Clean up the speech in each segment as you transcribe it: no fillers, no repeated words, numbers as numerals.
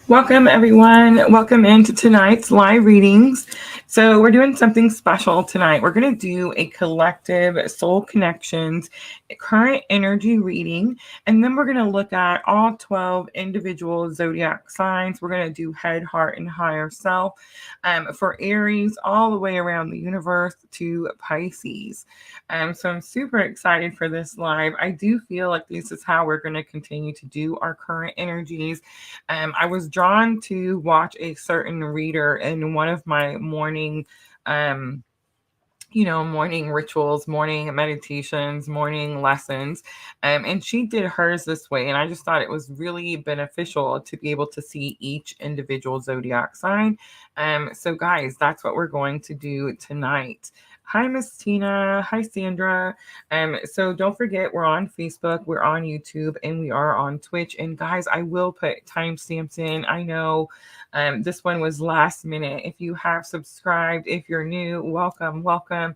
Welcome, everyone. Welcome into tonight's live readings. So, we're doing something special tonight. We're going to do a collective soul connections, current energy reading, and then we're going to look at all 12 individual zodiac signs. We're going to do head, heart, and higher self for Aries, all the way around the universe to Pisces. So, I'm super excited for this live. I do feel like this is how we're going to continue to do our current energies. I was drawn to watch a certain reader in one of my morning, um, morning rituals, morning meditations, morning lessons. And she did hers this way. And I just thought it was really beneficial to be able to see each individual zodiac sign. So, guys, that's what we're going to do tonight. Hi, Miss Tina. Hi, Sandra. So don't forget, we're on Facebook, we're on YouTube, and we are on Twitch. And guys, I will put timestamps in. I know this one was last minute. If you have subscribed, if you're new, welcome, welcome.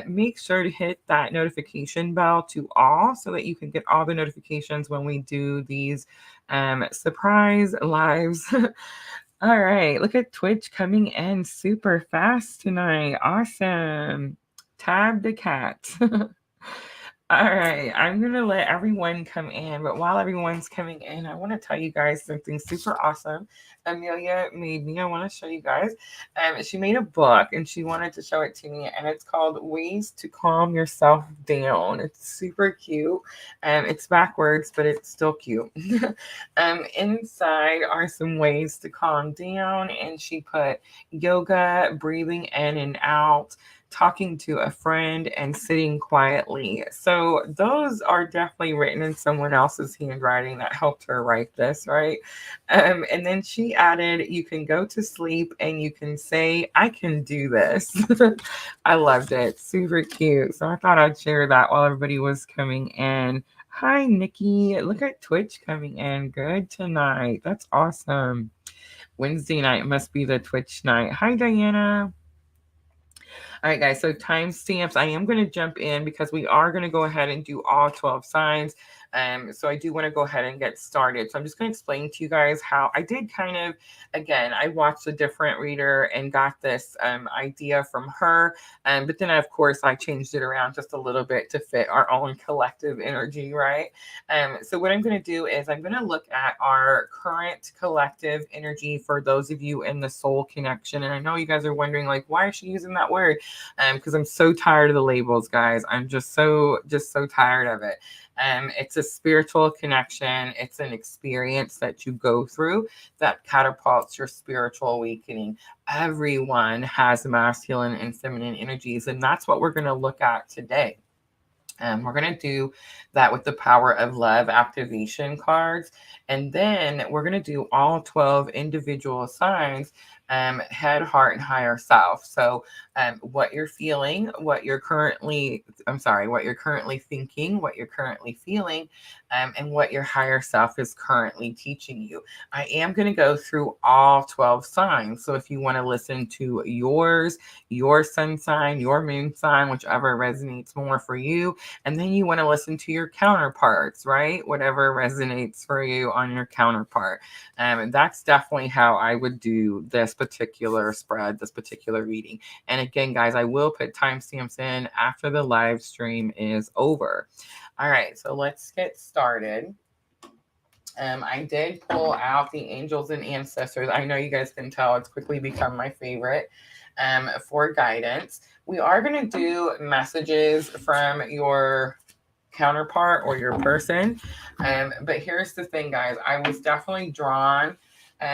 Make sure to hit that notification bell to all so that you can get all the notifications when we do these surprise lives. All right, look at Twitch coming in super fast tonight. Awesome. Tab the cat. All right, I'm going to let everyone come in, but while everyone's coming in, I want to tell you guys something super awesome. Amelia made me. I want to show you guys. She made a book and she wanted to show it to me, and it's called Ways to Calm Yourself Down. It's super cute. It's backwards, but it's still cute. Inside are some ways to calm down, and she put yoga, breathing in and out, talking to a friend, and sitting quietly. So those are definitely written in someone else's handwriting that helped her write this, right? And then she added, you can go to sleep and you can say, I can do this. I loved it. Super cute. So I thought I'd share that while everybody was coming in. Hi, Nikki. Look at Twitch coming in. Good tonight. That's awesome. Wednesday night must be the Twitch night. Hi, Diana. All right, guys. So timestamps. I am going to jump in because we are going to go ahead and do all 12 signs. So I do want to go ahead and get started. So I'm just going to explain to you guys how I did kind of, again, I watched a different reader and got this idea from her. But then, of course, I changed it around just a little bit to fit our own collective energy, right? So what I'm going to do is I'm going to look at our current collective energy for those of you in the soul connection. And I know you guys are wondering, like, why is she using that word? Because I'm so tired of the labels, guys. I'm just so tired of it. It's a spiritual connection. It's an experience that you go through that catapults your spiritual awakening. Everyone has masculine and feminine energies, and that's what we're going to look at today. We're going to do that with the power of love activation cards. And then we're going to do all 12 individual signs, head, heart, and higher self. So what you're feeling, what you're currently thinking, what you're currently feeling, and what your higher self is currently teaching you. I am going to go through all 12 signs. So if you want to listen to yours, your sun sign, your moon sign, whichever resonates more for you, and then you want to listen to your counterparts, right? Whatever resonates for you on your counterpart. And that's definitely how I would do this particular spread, this particular reading. And again, guys, I will put timestamps in after the live stream is over. All right, so let's get started. I did pull out the angels and ancestors. I know you guys can tell it's quickly become my favorite for guidance. We are going to do messages from your counterpart or your person. But here's the thing, guys. I was definitely drawn.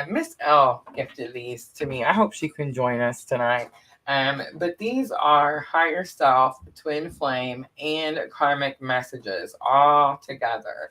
Miss L gifted these to me. I hope she can join us tonight. But these are higher self, twin flame, and karmic messages all together.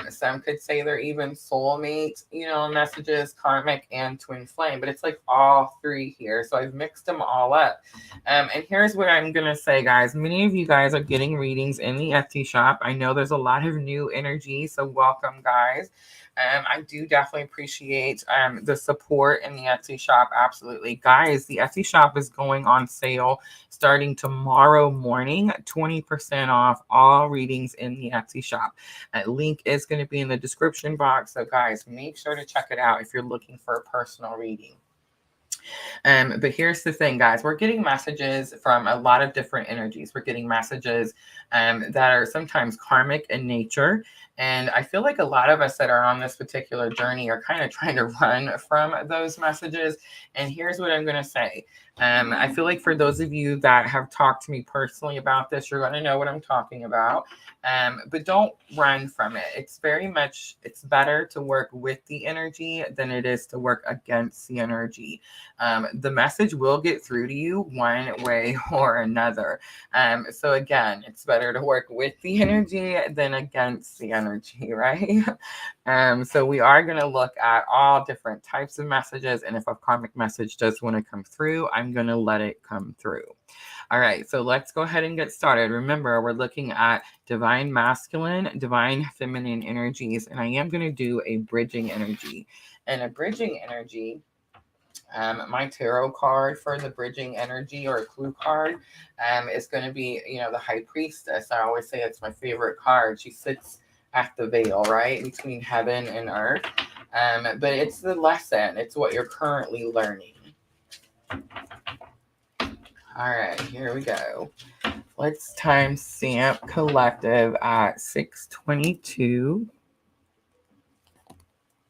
Some could say they're even soulmate, messages, karmic and twin flame, but it's like all three here. So I've mixed them all up. And here's what I'm going to say, guys. Many of you guys are getting readings in the Etsy shop. I know there's a lot of new energy, so welcome, guys. I do definitely appreciate the support in the Etsy shop. Absolutely. Guys, the Etsy shop is going going on sale starting tomorrow morning, 20% off all readings in the Etsy shop. That link is going to be in the description box. So guys, make sure to check it out if you're looking for a personal reading. But here's the thing, guys. We're getting messages from a lot of different energies. We're getting messages that are sometimes karmic in nature. And I feel like a lot of us that are on this particular journey are kind of trying to run from those messages. And here's what I'm going to say. I feel like for those of you that have talked to me personally about this, you're going to know what I'm talking about. But don't run from it. It's better to work with the energy than it is to work against the energy. The message will get through to you one way or another. So again, it's better to work with the energy than against the energy, right? So we are going to look at all different types of messages. And if a karmic message does want to come through, I'm going to let it come through. All right, so let's go ahead and get started. Remember, we're looking at divine masculine, divine feminine energies, and I am going to do a bridging energy. And a bridging energy, my tarot card for the bridging energy, or a clue card, is going to be, the High Priestess. I always say it's my favorite card. She sits at the veil, right, between heaven and earth. But it's the lesson. It's what you're currently learning. All right, here we go. Let's timestamp collective at 6:22.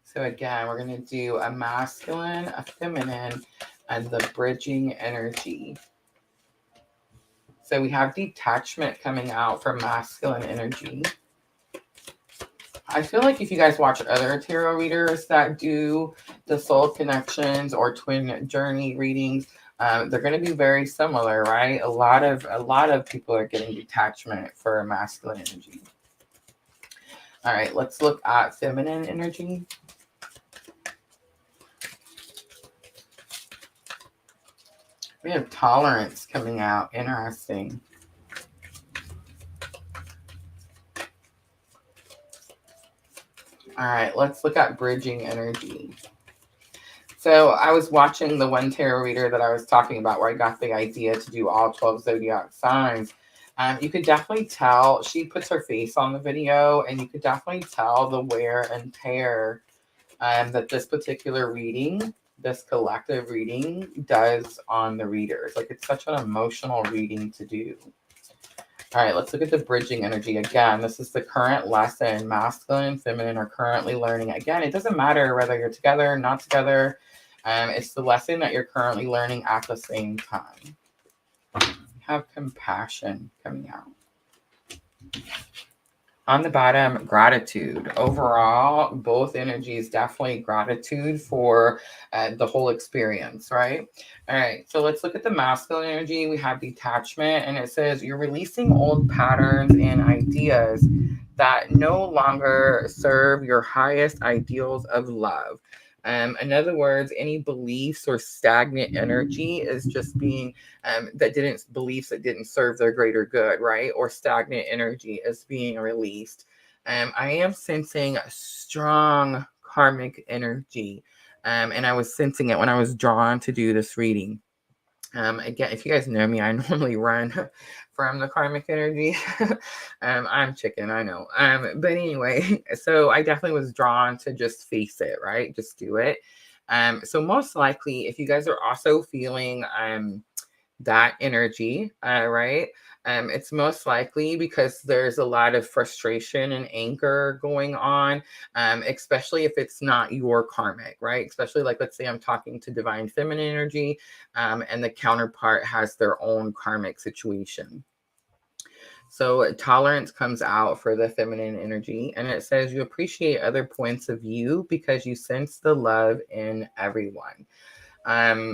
So again, we're going to do a masculine, a feminine, and the bridging energy. So we have detachment coming out for masculine energy. I feel like if you guys watch other tarot readers that do the soul connections or twin journey readings, they're going to be very similar, right? A lot of people are getting detachment for masculine energy. All right, let's look at feminine energy. We have tolerance coming out. Interesting. All right, let's look at bridging energy. So I was watching the one tarot reader that I was talking about where I got the idea to do all 12 zodiac signs. You could definitely tell, she puts her face on the video, and you could definitely tell the wear and tear that this particular reading, this collective reading, does on the readers. Like, it's such an emotional reading to do. All right, let's look at the bridging energy. Again, this is the current lesson. Masculine and feminine are currently learning. Again, it doesn't matter whether you're together or not together. It's the lesson that you're currently learning at the same time. Have compassion coming out. On the bottom, gratitude. Overall, both energies, definitely gratitude for the whole experience, right? All right, so let's look at the masculine energy. We have detachment, and it says you're releasing old patterns and ideas that no longer serve your highest ideals of love. In other words, any beliefs or stagnant energy is just being beliefs that didn't serve their greater good, right? Or stagnant energy is being released. I am sensing a strong karmic energy, and I was sensing it when I was drawn to do this reading. Again, if you guys know me, I normally run from the karmic energy. I'm chicken, I know. But anyway, so I definitely was drawn to just face it, right? Just do it. So most likely, if you guys are also feeling that energy, right? It's most likely because there's a lot of frustration and anger going on, especially if it's not your karmic, right? Especially like, let's say I'm talking to divine feminine energy, and the counterpart has their own karmic situation. So tolerance comes out for the feminine energy, and it says you appreciate other points of view because you sense the love in everyone.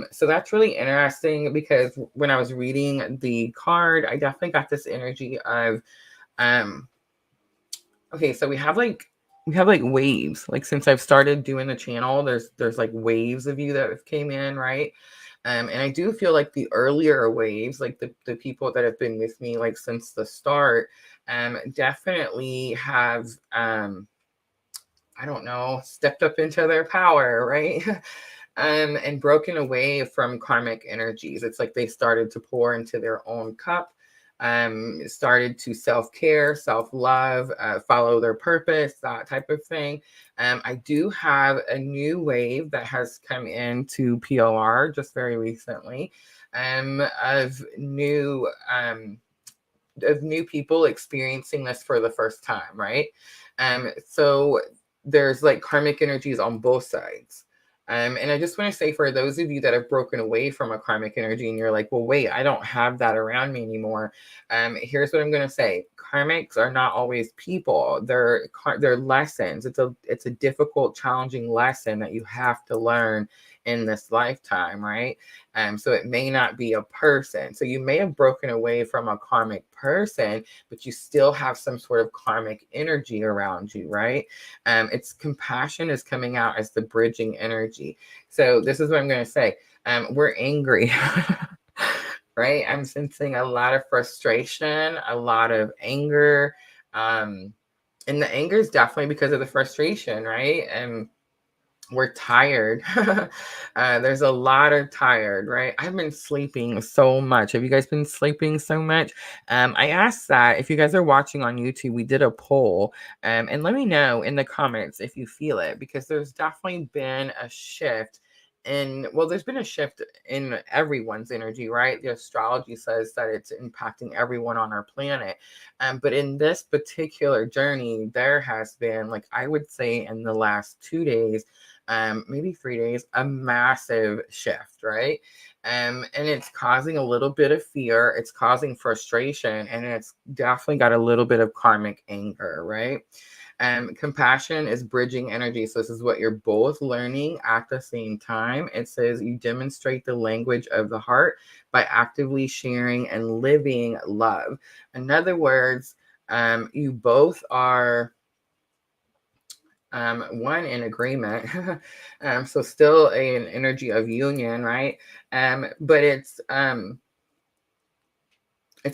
So that's really interesting because when I was reading the card, I definitely got this energy of, okay, so we have like waves. Like, since I've started doing the channel, there's like waves of you that have came in, right? And I do feel like the earlier waves, like the people that have been with me like since the start, definitely have I don't know, stepped up into their power, right? and broken away from karmic energies. It's like they started to pour into their own cup, started to self-care, self-love, follow their purpose, that type of thing. I do have a new wave that has come into PLR just very recently, of new people experiencing this for the first time, right? So there's like karmic energies on both sides. And I just want to say, for those of you that have broken away from a karmic energy and you're like, well, wait, I don't have that around me anymore. Here's what I'm going to say. Karmics are not always people. They're lessons. It's a difficult, challenging lesson that you have to learn in this lifetime, right? So it may not be a person. So you may have broken away from a karmic person, but you still have some sort of karmic energy around you, right? It's compassion is coming out as the bridging energy. So this is what I'm going to say. We're angry, right? I'm sensing a lot of frustration, a lot of anger. And the anger is definitely because of the frustration, right? And we're tired. There's a lot of tired, right? I've been sleeping so much. Have you guys been sleeping so much? I asked that if you guys are watching on YouTube, we did a poll, and let me know in the comments if you feel it, because there's definitely been a shift there's been a shift in everyone's energy, right? The astrology says that it's impacting everyone on our planet. But in this particular journey, there has been, like, I would say in the last 2 days, maybe 3 days, a massive shift, right? And it's causing a little bit of fear, it's causing frustration, and it's definitely got a little bit of karmic anger, right? Compassion is bridging energy. So this is what you're both learning at the same time. It says you demonstrate the language of the heart by actively sharing and living love. In other words, you both are one in agreement. So still an energy of union, right? But it's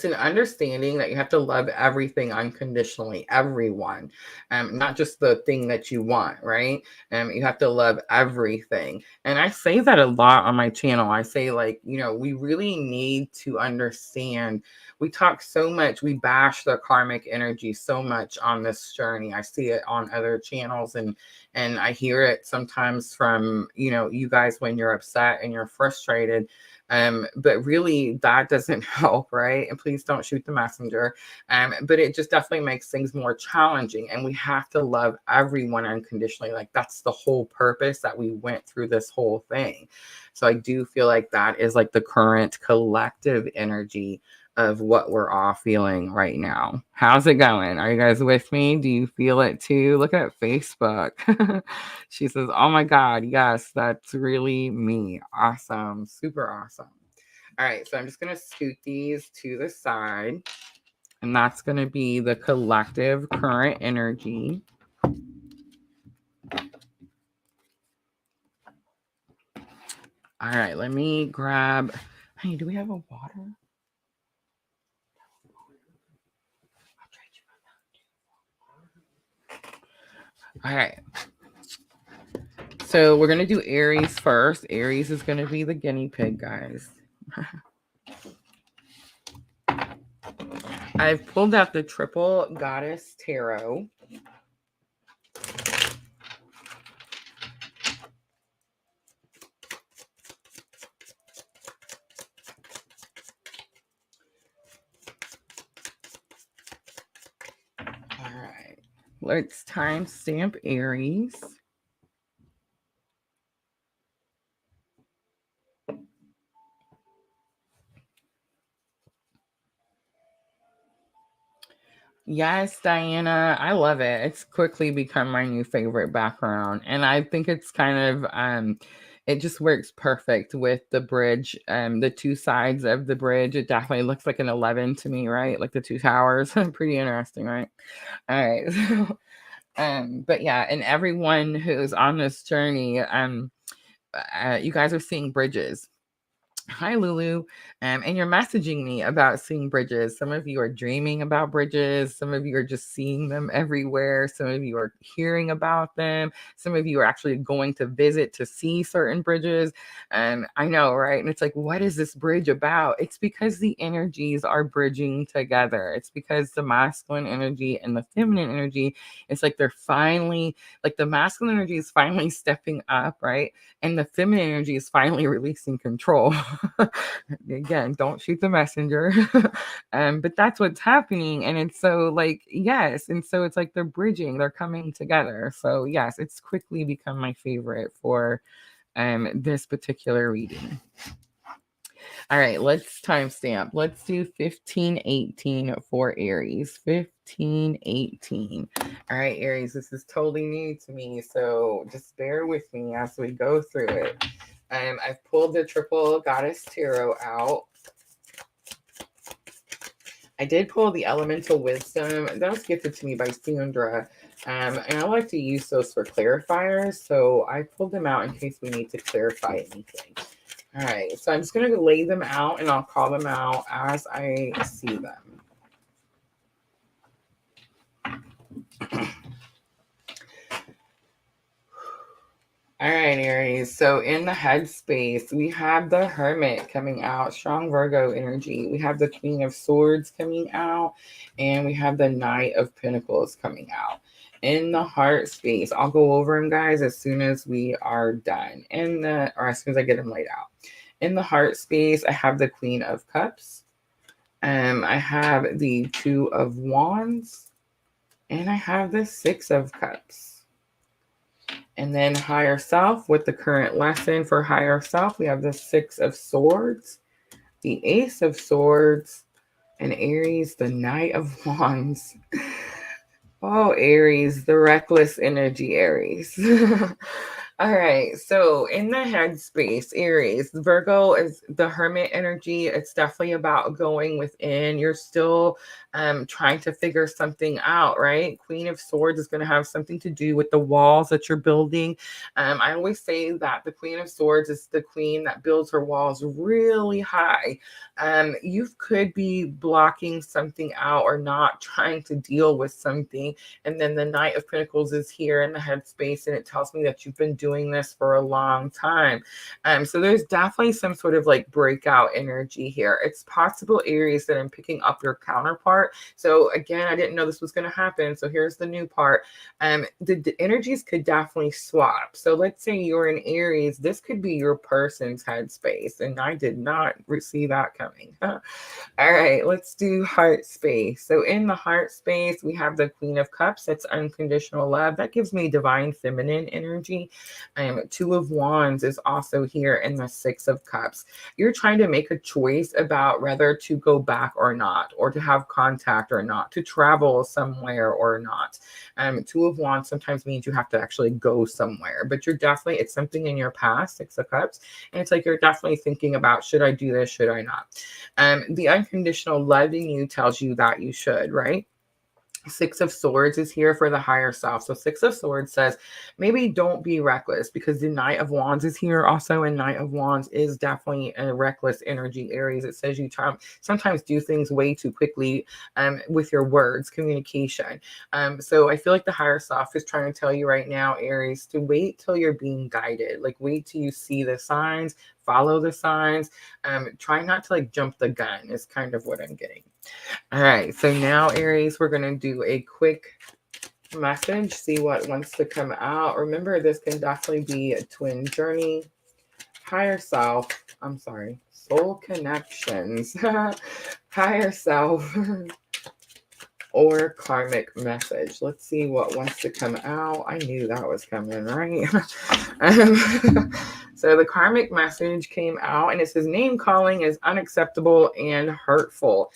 an understanding that you have to love everything unconditionally, everyone, not just the thing that you want, right? You have to love everything. And I say that a lot on my channel. I say, like, we really need to understand. We talk so much, we bash the karmic energy so much on this journey. I see it on other channels, and I hear it sometimes from, you guys when you're upset and you're frustrated. But really that doesn't help, right? And please don't shoot the messenger. But it just definitely makes things more challenging, and we have to love everyone unconditionally. Like, that's the whole purpose that we went through this whole thing. So I do feel like that is like the current collective energy of what we're all feeling right now. How's it going? Are you guys with me? Do you feel it too? Look at Facebook. She says, oh my God, yes, that's really me. Awesome. Super awesome. All right, so I'm just going to scoot these to the side, and that's going to be the collective current energy. All right, let me grab, hey, do we have a water? All right. So we're going to do Aries first. Aries is going to be the guinea pig, guys. I've pulled out the Triple Goddess Tarot. All right. Let's timestamp Aries. Yes, Diana, I love it. It's quickly become my new favorite background. And I think it's kind of, it just works perfect with the bridge, the two sides of the bridge. It definitely looks like an 11 to me, right? Like the two towers. Pretty interesting, right? All right. But yeah, and everyone who's on this journey, you guys are seeing bridges. Hi, Lulu. And you're messaging me about seeing bridges. Some of you are dreaming about bridges. Some of you are just seeing them everywhere. Some of you are hearing about them. Some of you are actually going to visit to see certain bridges. And I know, right? And it's like, what is this bridge about? It's because the energies are bridging together. It's because the masculine energy and the feminine energy, it's like they're finally, like the masculine energy is finally stepping up, right? And the feminine energy is finally releasing control. Again, don't shoot the messenger. But that's what's happening. And it's so like, yes. And so it's like they're bridging, they're coming together. So yes, it's quickly become my favorite for this particular reading. All right, let's timestamp. Let's do 1518 for Aries. 1518. All right, Aries, this is totally new to me, so just bear with me as we go through it. I've pulled the Triple Goddess Tarot out. I did pull the Elemental Wisdom. That was gifted to me by Sandra. And I like to use those for clarifiers, so I pulled them out in case we need to clarify anything. All right, so I'm just going to lay them out and I'll call them out as I see them. All right, Aries. So in the headspace, we have the Hermit coming out, strong Virgo energy. We have the Queen of Swords coming out, and we have the Knight of Pentacles coming out. In the heart space, I'll go over them, guys, as soon as we are done. Or as soon as I get them laid out. In the heart space, I have the Queen of Cups. I have the Two of Wands, and I have the Six of Cups. And then higher self, with the current lesson for higher self, we have the Six of Swords, the Ace of Swords, and Aries, the Knight of Wands. Oh, Aries, the reckless energy, Aries. All right, so in the headspace, Aries, Virgo is the Hermit energy. It's definitely about going within. You're still trying to figure something out, right? Queen of Swords is going to have something to do with the walls that you're building. I always say that the Queen of Swords is the queen that builds her walls really high. You could be blocking something out or not trying to deal with something. And then the Knight of Pentacles is here in the headspace, and it tells me that you've been doing this for a long time. So there's definitely some sort of like breakout energy here. It's possible, Aries, that I'm picking up your counterpart. So again, I didn't know this was going to happen. So here's the new part. The energies could definitely swap. So let's say you're in Aries. This could be your person's headspace. And I did not see that coming. All right, let's do heart space. So in the heart space, we have the Queen of Cups. That's unconditional love. That gives me divine feminine energy. Two of Wands is also here in the Six of Cups. You're trying to make a choice about whether to go back or not, or to have contact or not, to travel somewhere or not. Two of Wands sometimes means you have to actually go somewhere, but you're definitely, it's something in your past, Six of Cups, and it's like you're definitely thinking about, should I do this, should I not? The unconditional love in you tells you that you should, right? Six of Swords is here for the higher self. So Six of Swords says, maybe don't be reckless, because the Knight of Wands is here also, and Knight of Wands is definitely a reckless energy, Aries. It says you sometimes do things way too quickly with your words, communication. So I feel like the higher self is trying to tell you right now, Aries, to wait till you're being guided. Like wait till you see the signs, follow the signs. Try not to like jump the gun is kind of what I'm getting. All right, so now, Aries, we're going to do a quick message, see what wants to come out. Remember, this can definitely be a twin journey, higher self, soul connections, higher self, or karmic message. Let's see what wants to come out. I knew that was coming, right? So the karmic message came out, and it says name calling is unacceptable and hurtful.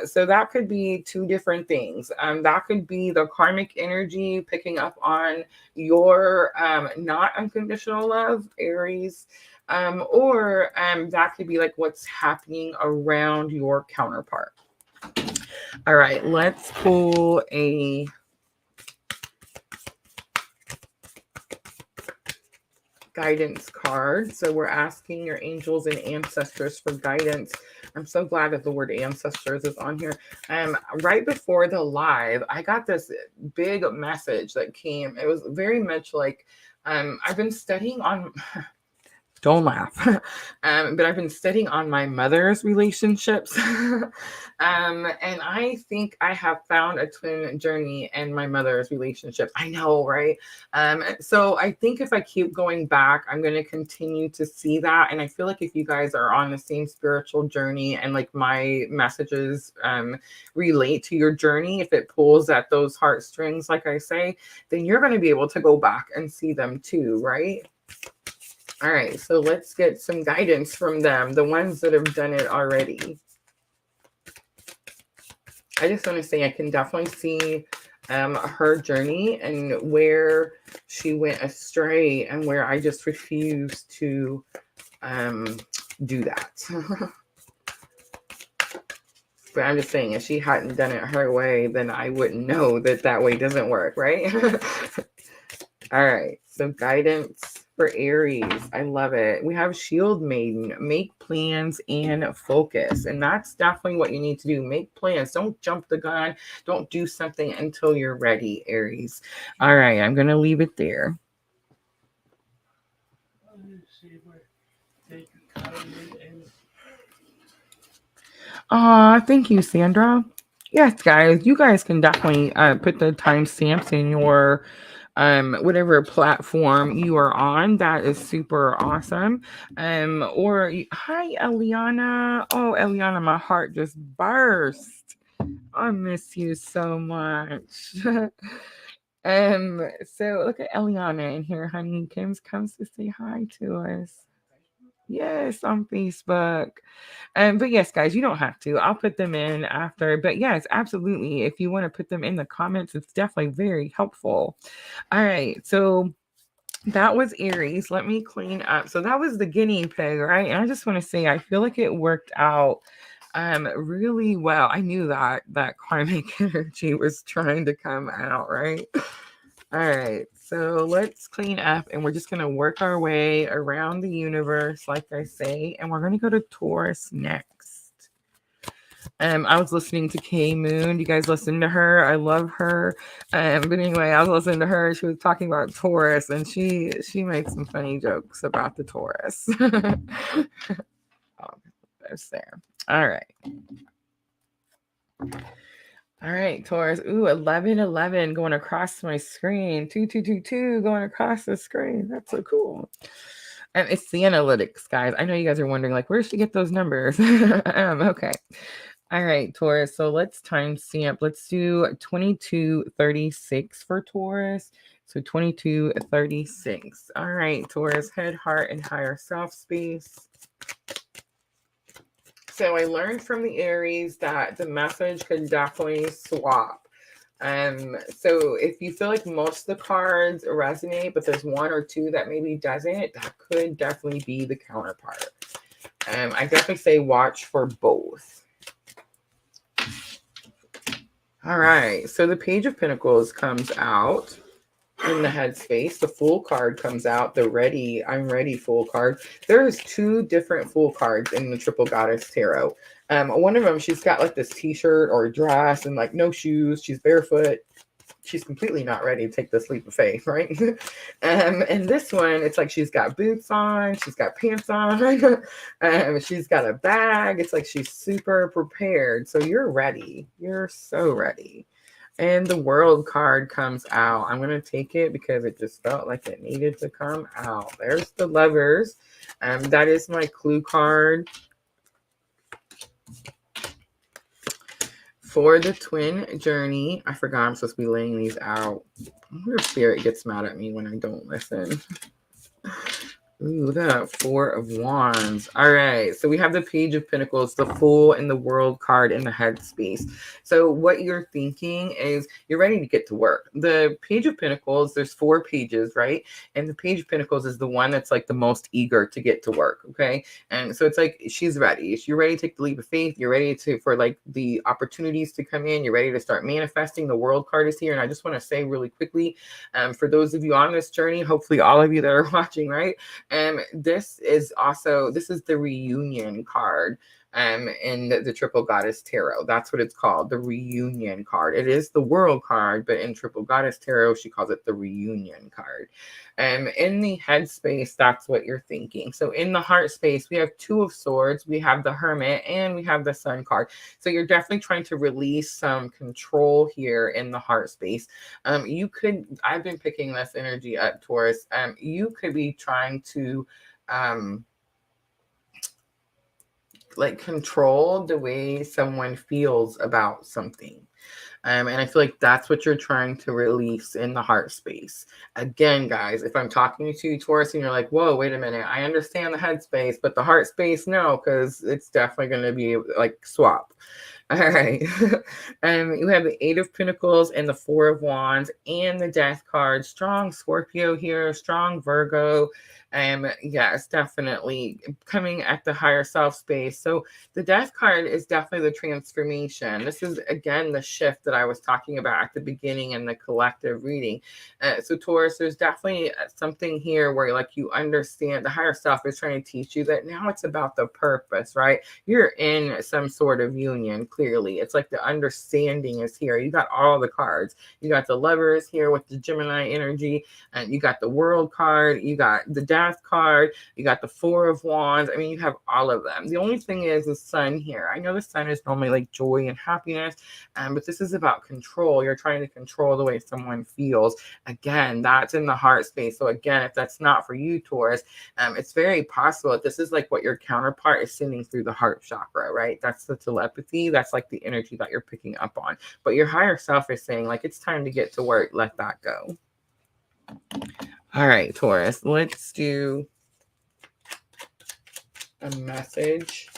So that could be two different things. That could be the karmic energy picking up on your not unconditional love, Aries. Or that could be like what's happening around your counterpart. All right, let's pull guidance card. So we're asking your angels and ancestors for guidance. I'm so glad that the word ancestors is on here. Right before the live, I got this big message that came. It was very much like, I've been studying on don't laugh. But I've been studying on my mother's relationships. And I think I have found a twin journey in my mother's relationship. I know, right? So I think if I keep going back, I'm going to continue to see that. And I feel like if you guys are on the same spiritual journey and like my messages relate to your journey, if it pulls at those heartstrings, like I say, then you're going to be able to go back and see them too, right? All right, so let's get some guidance from them, the ones that have done it already. I just want to say I can definitely see her journey and where she went astray and where I just refuse to do that. But I'm just saying, if she hadn't done it her way, then I wouldn't know that that way doesn't work, right? All right, so guidance for Aries. I love it. We have Shield Maiden, make plans and focus. And that's definitely what you need to do. Make plans. Don't jump the gun. Don't do something until you're ready, Aries. All right, I'm going to leave it there. Thank you, Sandra. Yes, guys, you guys can definitely put the timestamps in your whatever platform you are on. That is super awesome. Hi, Eliana. Oh, Eliana, my heart just burst. I miss you so much. So look at Eliana in here, honey. Kim's comes to say hi to us. Yes, on Facebook. But yes, guys, you don't have to. I'll put them in after. But yes, absolutely. If you want to put them in the comments, it's definitely very helpful. All right. So that was Aries. Let me clean up. So that was the guinea pig, right? And I just want to say, I feel like it worked out really well. I knew that karmic energy was trying to come out, right? All right, so let's clean up and we're just going to work our way around the universe, like I say, and we're going to go to Taurus next. I was listening to K Moon. You guys listen to her? I love her. But anyway, I was listening to her. She was talking about Taurus, and she made some funny jokes about the Taurus. There's there. All right. All right, Taurus. Ooh, 1111 going across my screen. 2222 going across the screen. That's so cool. And it's the analytics, guys. I know you guys are wondering, like, where did she get those numbers? Okay. All right, Taurus. So let's timestamp. Let's do 2236 for Taurus. So 2236. All right, Taurus. Head, heart, and higher self space. So I learned from the Aries that the message could definitely swap. So if you feel like most of the cards resonate, but there's one or two that maybe doesn't, that could definitely be the counterpart. I definitely say watch for both. All right. So the Page of Pentacles comes out in the headspace. The Fool card comes out. The ready, I'm ready Fool card. There's two different Fool cards in the Triple Goddess Tarot. One of them, she's got like this t-shirt or dress and like no shoes. She's barefoot. She's completely not ready to take this leap of faith, right? And this one, it's like she's got boots on, she's got pants on, she's got a bag. It's like she's super prepared. So you're ready. You're so ready. And the World card comes out. I'm going to take it because it just felt like it needed to come out. There's the Lovers. That is my clue card for the twin journey. I forgot I'm supposed to be laying these out. Your spirit gets mad at me when I don't listen. Ooh, look at that, Four of Wands. All right, so we have the Page of Pentacles, the Fool, and the World card in the headspace. So what you're thinking is you're ready to get to work. The Page of Pentacles, there's 4 pages, right? And the Page of Pentacles is the one that's like the most eager to get to work, okay? And so it's like she's ready. You're ready to take the leap of faith. You're ready for like the opportunities to come in. You're ready to start manifesting. The World card is here. And I just want to say really quickly, for those of you on this journey, hopefully all of you that are watching, right? This is the reunion card in the Triple Goddess Tarot. That's what it's called, the reunion card. It is the World card, but in Triple Goddess Tarot, she calls it the reunion card. In the headspace, that's what you're thinking. So in the heart space, we have 2 of Swords, we have the Hermit, and we have the Sun card. So you're definitely trying to release some control here in the heart space. I've been picking this energy up, Taurus. You could be trying to like control the way someone feels about something. And I feel like that's what you're trying to release in the heart space. Again, guys, if I'm talking to you, Taurus, and you're like, whoa, wait a minute, I understand the head space, but the heart space, no, because it's definitely going to be like swap. All right. You have the 8 of Pentacles and the 4 of Wands and the Death card. Strong Scorpio here, strong Virgo. Yes, definitely coming at the higher self space. So the Death card is definitely the transformation. This is, again, the shift that I was talking about at the beginning in the collective reading. So Taurus, there's definitely something here where like you understand the higher self is trying to teach you that now it's about the purpose, right? You're in some sort of union, clearly. It's like the understanding is here. You got all the cards. You got the Lovers here with the Gemini energy, and you got the World card, you got the Death card, you got the 4 of Wands. I mean, you have all of them. The only thing is the Sun here. I know the Sun is normally like joy and happiness, but this is about control. You're trying to control the way someone feels. Again, that's in the heart space. So again, if that's not for you, Taurus, it's very possible that this is like what your counterpart is sending through the heart chakra, right? That's the telepathy. That's like the energy that you're picking up on. But your higher self is saying like, it's time to get to work. Let that go. All right, Taurus, let's do a message.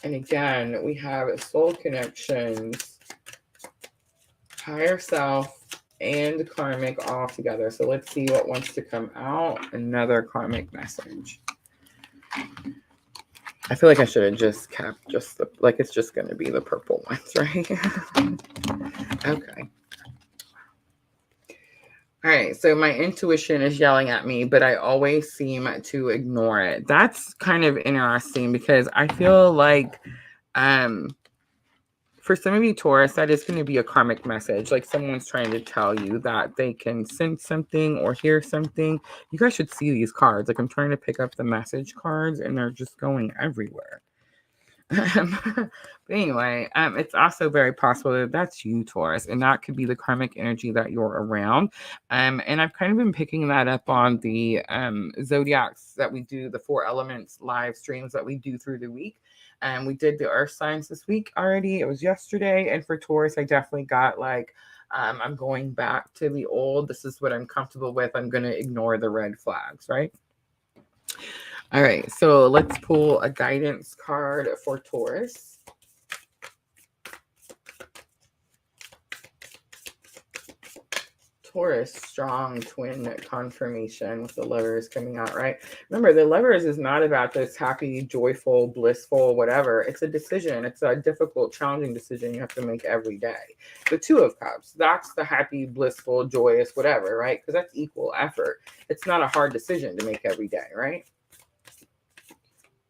And again, we have soul connections, higher self, and karmic all together. So let's see what wants to come out. Another karmic message. I feel like I should have just kept just the, like it's just going to be the purple ones, right? Okay. All right, so my intuition is yelling at me, but I always seem to ignore it. That's kind of interesting because I feel like for some of you, Taurus, that is going to be a karmic message. Like someone's trying to tell you that they can sense something or hear something. You guys should see these cards. Like I'm trying to pick up the message cards and they're just going everywhere. But anyway, it's also very possible that that's you, Taurus, and that could be the karmic energy that you're around. And I've kind of been picking that up on the zodiacs that we do, the 4 elements live streams that we do through the week. And we did the earth signs this week already. It was yesterday. And for Taurus, I definitely got like, I'm going back to the old. This is what I'm comfortable with. I'm going to ignore the red flags, right? All right, so let's pull a guidance card for Taurus. Taurus, strong twin confirmation with the Lovers coming out, right? Remember, the Lovers is not about this happy, joyful, blissful, whatever. It's a decision. It's a difficult, challenging decision you have to make every day. The 2 of Cups, that's the happy, blissful, joyous, whatever, right? Because that's equal effort. It's not a hard decision to make every day, right?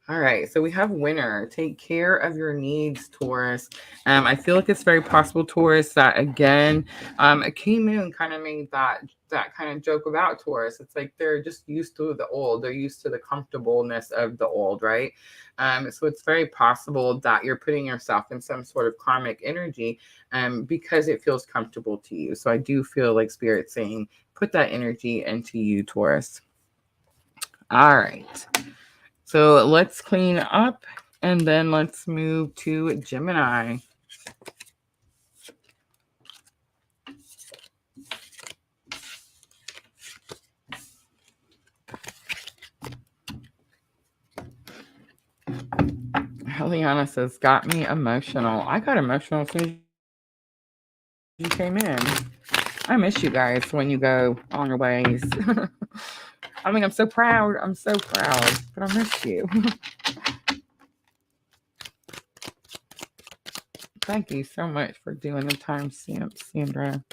All right, so we have winner. Take care of your needs, Taurus. I feel like it's very possible, Taurus, that again, a key moon kind of made that kind of joke about Taurus. It's like they're just used to the old. They're used to the comfortableness of the old, right? So it's very possible that you're putting yourself in some sort of karmic energy because it feels comfortable to you. So I do feel like Spirit saying, put that energy into you, Taurus. All right. So let's clean up and then let's move to Gemini. Liana says, got me emotional. I got emotional as soon as you came in. I miss you guys when you go on your ways. I mean, I'm so proud. I'm so proud. But I miss you. Thank you so much for doing the timestamp, Sandra.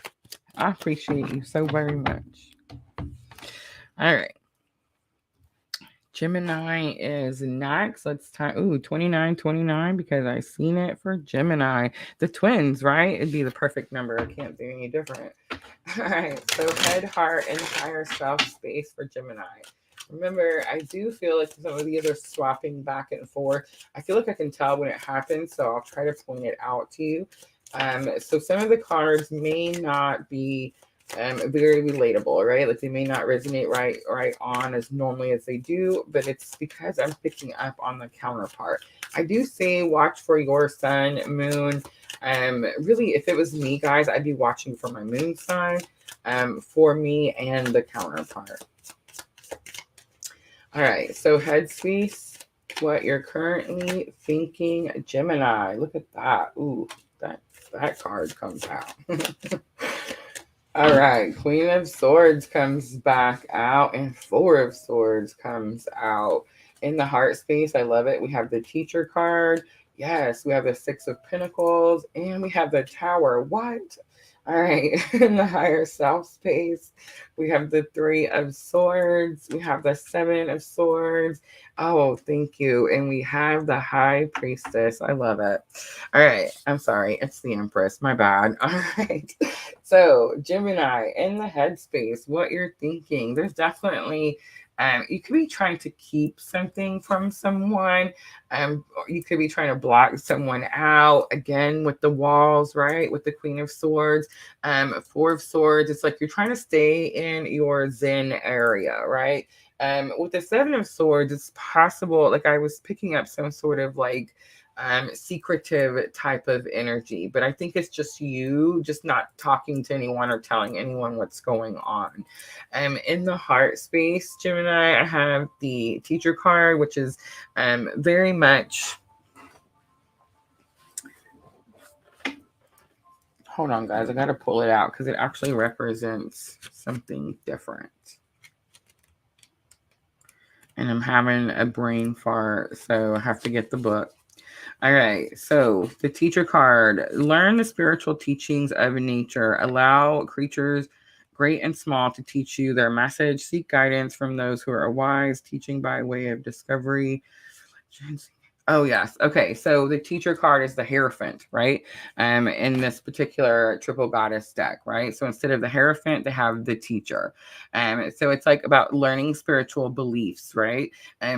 I appreciate you so very much. All right. Gemini is next. Let's time. Ooh, 2929 because I seen it for Gemini. The twins, right? It'd be the perfect number. I can't do any different. All right. So head, heart, and higher self space for Gemini. Remember, I do feel like some of these are swapping back and forth. I feel like I can tell when it happens, so I'll try to point it out to you. So some of the cards may not be very relatable, right? Like they may not resonate right on as normally as they do, but it's because I'm picking up on the counterpart. I do say watch for your sun, moon. Really, if it was me, guys, I'd be watching for my moon sign, for me and the counterpart. All right, so headspace, what you're currently thinking, Gemini. Look at that. Ooh, that card comes out. All right, Queen of Swords comes back out and Four of Swords comes out. In the heart space, I love it. We have the Teacher card. Yes, we have the Six of Pentacles and we have the Tower. What? All right, in the higher self space, we have the Three of Swords. We have the Seven of Swords. Oh, thank you. And we have the High Priestess. I love it. All right, I'm sorry. It's the Empress. My bad. All right. So, Gemini, in the headspace, what you're thinking, there's definitely, you could be trying to keep something from someone. Or you could be trying to block someone out, again, with the walls, right? With the Queen of Swords, Four of Swords. It's like you're trying to stay in your Zen area, right? With the Seven of Swords, it's possible, like I was picking up some sort of like, secretive type of energy, but I think it's just you just not talking to anyone or telling anyone what's going on. In the heart space, Gemini, I have the Teacher card, which is very much, hold on guys, I gotta pull it out because it actually represents something different. And I'm having a brain fart, so I have to get the book. All right, so the Teacher card, learn the spiritual teachings of nature. Allow creatures, great and small, to teach you their message. Seek guidance from those who are wise, teaching by way of discovery. Oh, yes. Okay. So the Teacher card is the Hierophant, right? In this particular triple goddess deck, right? So instead of the Hierophant, they have the Teacher. So it's like about learning spiritual beliefs, right?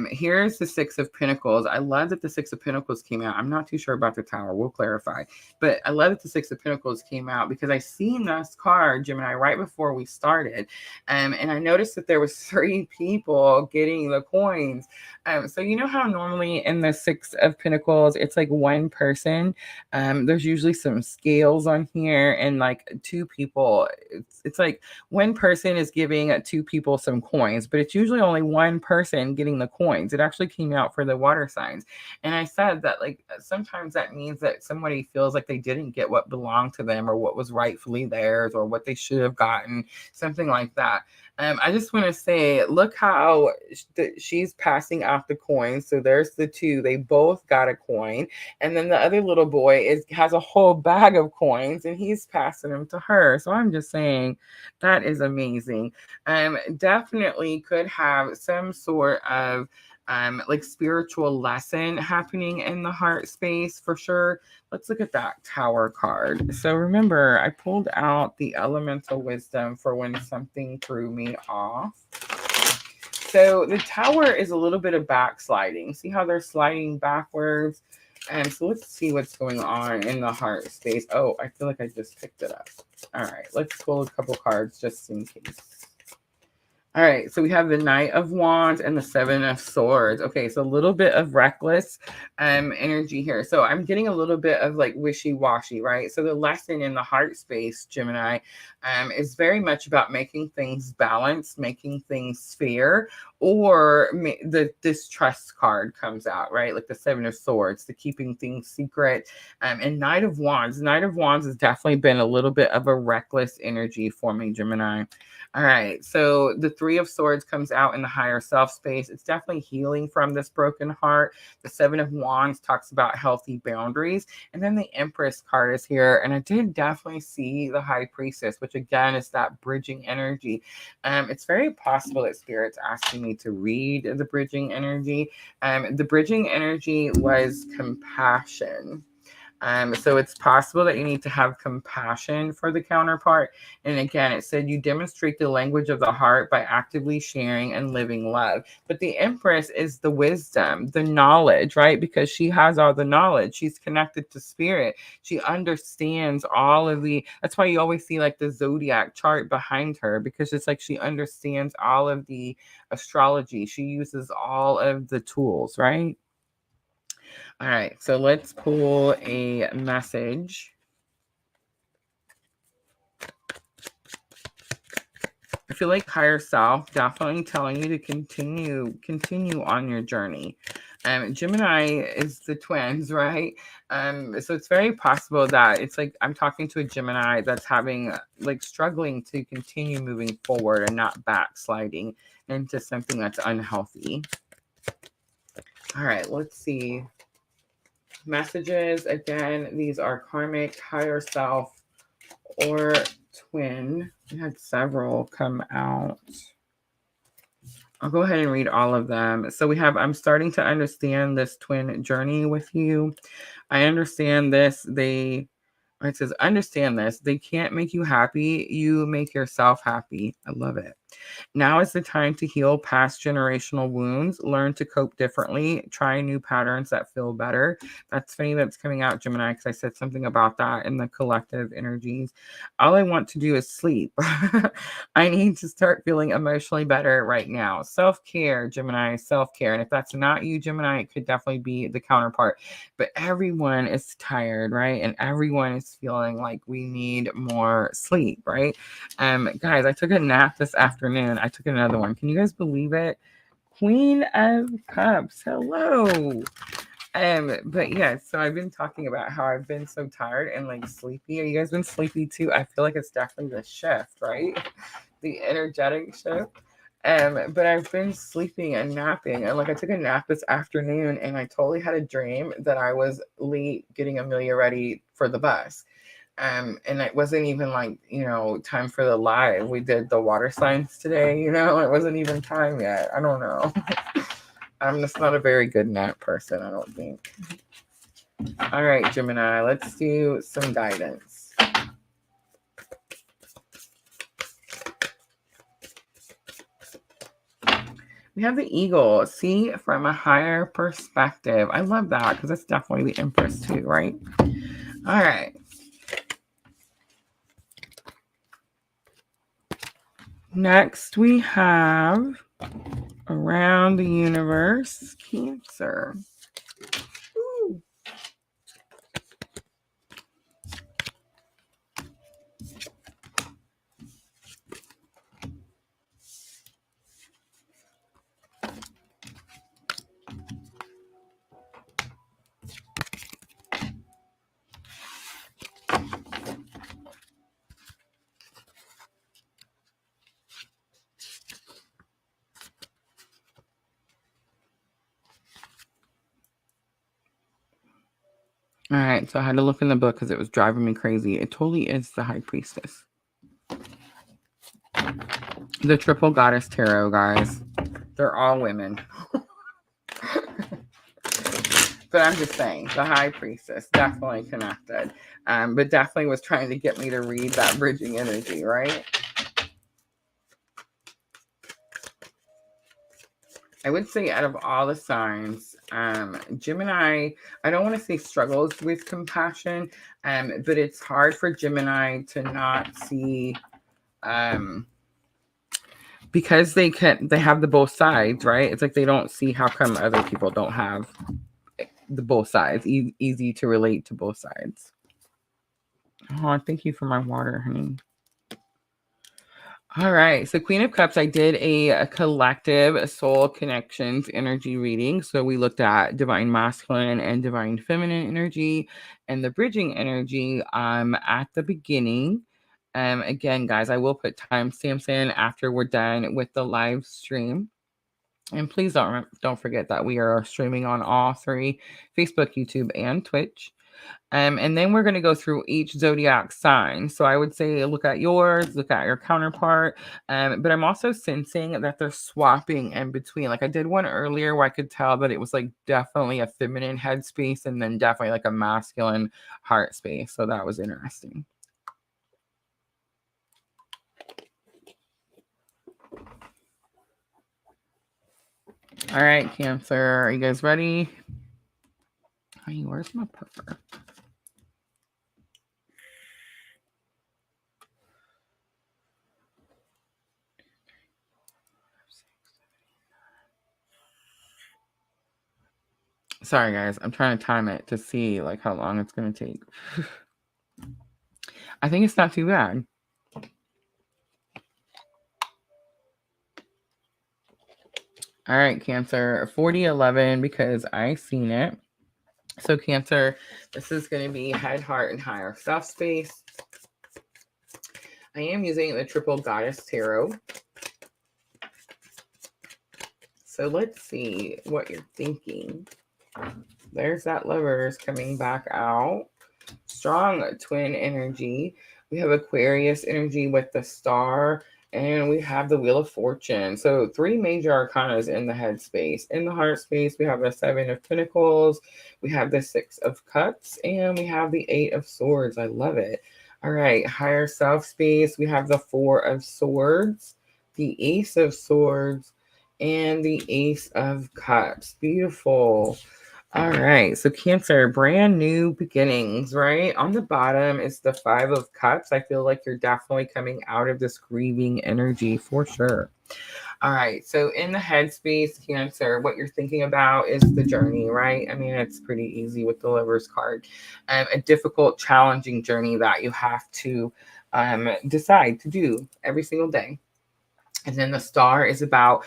Here's the Six of Pentacles. I love that the Six of Pentacles came out. I'm not too sure about the Tower. We'll clarify. But I love that the Six of Pentacles came out because I seen this card, Gemini, right before we started. And I noticed that there was 3 people getting the coins. So you know how normally in the Six of Pentacles, it's like one person. There's usually some scales on here, and like 2 people. It's like one person is giving 2 people some coins, but it's usually only one person getting the coins. It actually came out for the water signs, and I said that like sometimes that means that somebody feels like they didn't get what belonged to them or what was rightfully theirs or what they should have gotten, something like that. I just want to say, look how she's passing out the coins. So there's the 2. They both got a coin. And then the other little boy has a whole bag of coins and he's passing them to her. So I'm just saying that is amazing. Definitely could have some sort of like spiritual lesson happening in the heart space for sure. Let's look at that Tower card. So remember, I pulled out the elemental wisdom for when something threw me off. So the Tower is a little bit of backsliding. See how they're sliding backwards? And so let's see what's going on in the heart space. Oh, I feel like I just picked it up. All right, let's pull a couple cards just in case. All right, so we have the Knight of Wands and the Seven of Swords. Okay, so a little bit of reckless energy here. So I'm getting a little bit of like wishy-washy, right? So the lesson in the heart space, Gemini, is very much about making things balanced, making things fair, or the distrust card comes out, right? Like the Seven of Swords, the keeping things secret. And Knight of Wands. Knight of Wands has definitely been a little bit of a reckless energy for me, Gemini. All right, so the Three of Swords comes out in the higher self space. It's definitely healing from this broken heart. The Seven of Wands talks about healthy boundaries. And then the Empress card is here. And I did definitely see the High Priestess, which again is that bridging energy. It's very possible that Spirit's asking me to read the bridging energy. The bridging energy was compassion. So it's possible that you need to have compassion for the counterpart. And again, it said you demonstrate the language of the heart by actively sharing and living love. But the Empress is the wisdom, the knowledge, right? Because she has all the knowledge. She's connected to spirit. She understands all of that's why you always see like the Zodiac chart behind her, because it's like she understands all of the astrology. She uses all of the tools, right? All right, so let's pull a message. I feel like higher self definitely telling you to continue on your journey. Gemini is the twins, right? So it's very possible that it's like I'm talking to a Gemini that's having like struggling to continue moving forward and not backsliding into something that's unhealthy. All right, let's see. Messages, again, these are karmic, higher self, or twin. We had several come out. I'll go ahead and read all of them. So we have, I'm starting to understand this twin journey with you. I understand this. It says, understand this. They can't make you happy. You make yourself happy. I love it. Now is the time to heal past generational wounds, learn to cope differently, try new patterns that feel better. That's funny that's coming out, Gemini, because I said something about that in the collective energies. All I want to do is sleep. I need to start feeling emotionally better right now. Self-care, Gemini, self-care. And if that's not you, Gemini, it could definitely be the counterpart. But everyone is tired, right? And everyone is feeling like we need more sleep, right? Guys, I took a nap this afternoon. I took another one. Can you guys believe it? Queen of Cups. Hello. But yeah, so I've been talking about how I've been so tired and like sleepy. Have you guys been sleepy too? I feel like it's definitely the shift, right? The energetic shift. But I've been sleeping and napping, and like I took a nap this afternoon and I totally had a dream that I was late getting Amelia ready for the bus. And it wasn't even like, time for the live. We did the water signs today, it wasn't even time yet. I don't know. I'm just not a very good nap person, I don't think. All right, Gemini, let's do some guidance. We have the eagle. See from a higher perspective. I love that because that's definitely the Empress too, right? All right. Next, we have around the universe, Cancer. Ooh. All right, so I had to look in the book because it was driving me crazy. It totally is the High Priestess. The Triple Goddess Tarot, guys. They're all women. But I'm just saying, the High Priestess, definitely connected. But definitely was trying to get me to read that bridging energy, right? I would say out of all the signs, Gemini, I don't want to say struggles with compassion, but it's hard for Gemini to not see because they have the both sides, right? It's like they don't see how come other people don't have the both sides. Easy to relate to both sides. Oh, thank you for my water, honey. All right. So Queen of Cups, I did a collective soul connections energy reading. So we looked at divine masculine and divine feminine energy and the bridging energy at the beginning. Again, guys, I will put timestamps in after we're done with the live stream. And please don't forget that we are streaming on all three, Facebook, YouTube, and Twitch. And then we're going to go through each zodiac sign. So I would say look at yours, look at your counterpart. But I'm also sensing that they're swapping in between. Like I did one earlier where I could tell that it was like definitely a feminine headspace and then definitely like a masculine heart space. So that was interesting. All right, Cancer, are you guys ready? Hey, where's my puffer? Sorry, guys. I'm trying to time it to see like how long it's going to take. I think it's not too bad. All right, Cancer, 4011 because I seen it. So Cancer, this is going to be head, heart, and higher self space. I am using the Triple Goddess Tarot. So let's see what you're thinking. There's that Lovers coming back out. Strong twin energy. We have Aquarius energy with the Star. And we have the Wheel of Fortune. So 3 major arcanas in the head space. In the heart space, we have the 7 of Pentacles. We have the 6 of Cups. And we have the 8 of Swords. I love it. All right. Higher self space. We have the 4 of Swords, the Ace of Swords, and the Ace of Cups. Beautiful. All right, so Cancer, brand new beginnings, right? On the bottom is the 5 of Cups. I feel like you're definitely coming out of this grieving energy for sure. All right, so in the headspace, Cancer, what you're thinking about is the journey, right? I mean, it's pretty easy with the Lover's card. A difficult, challenging journey that you have to decide to do every single day. And then the Star is about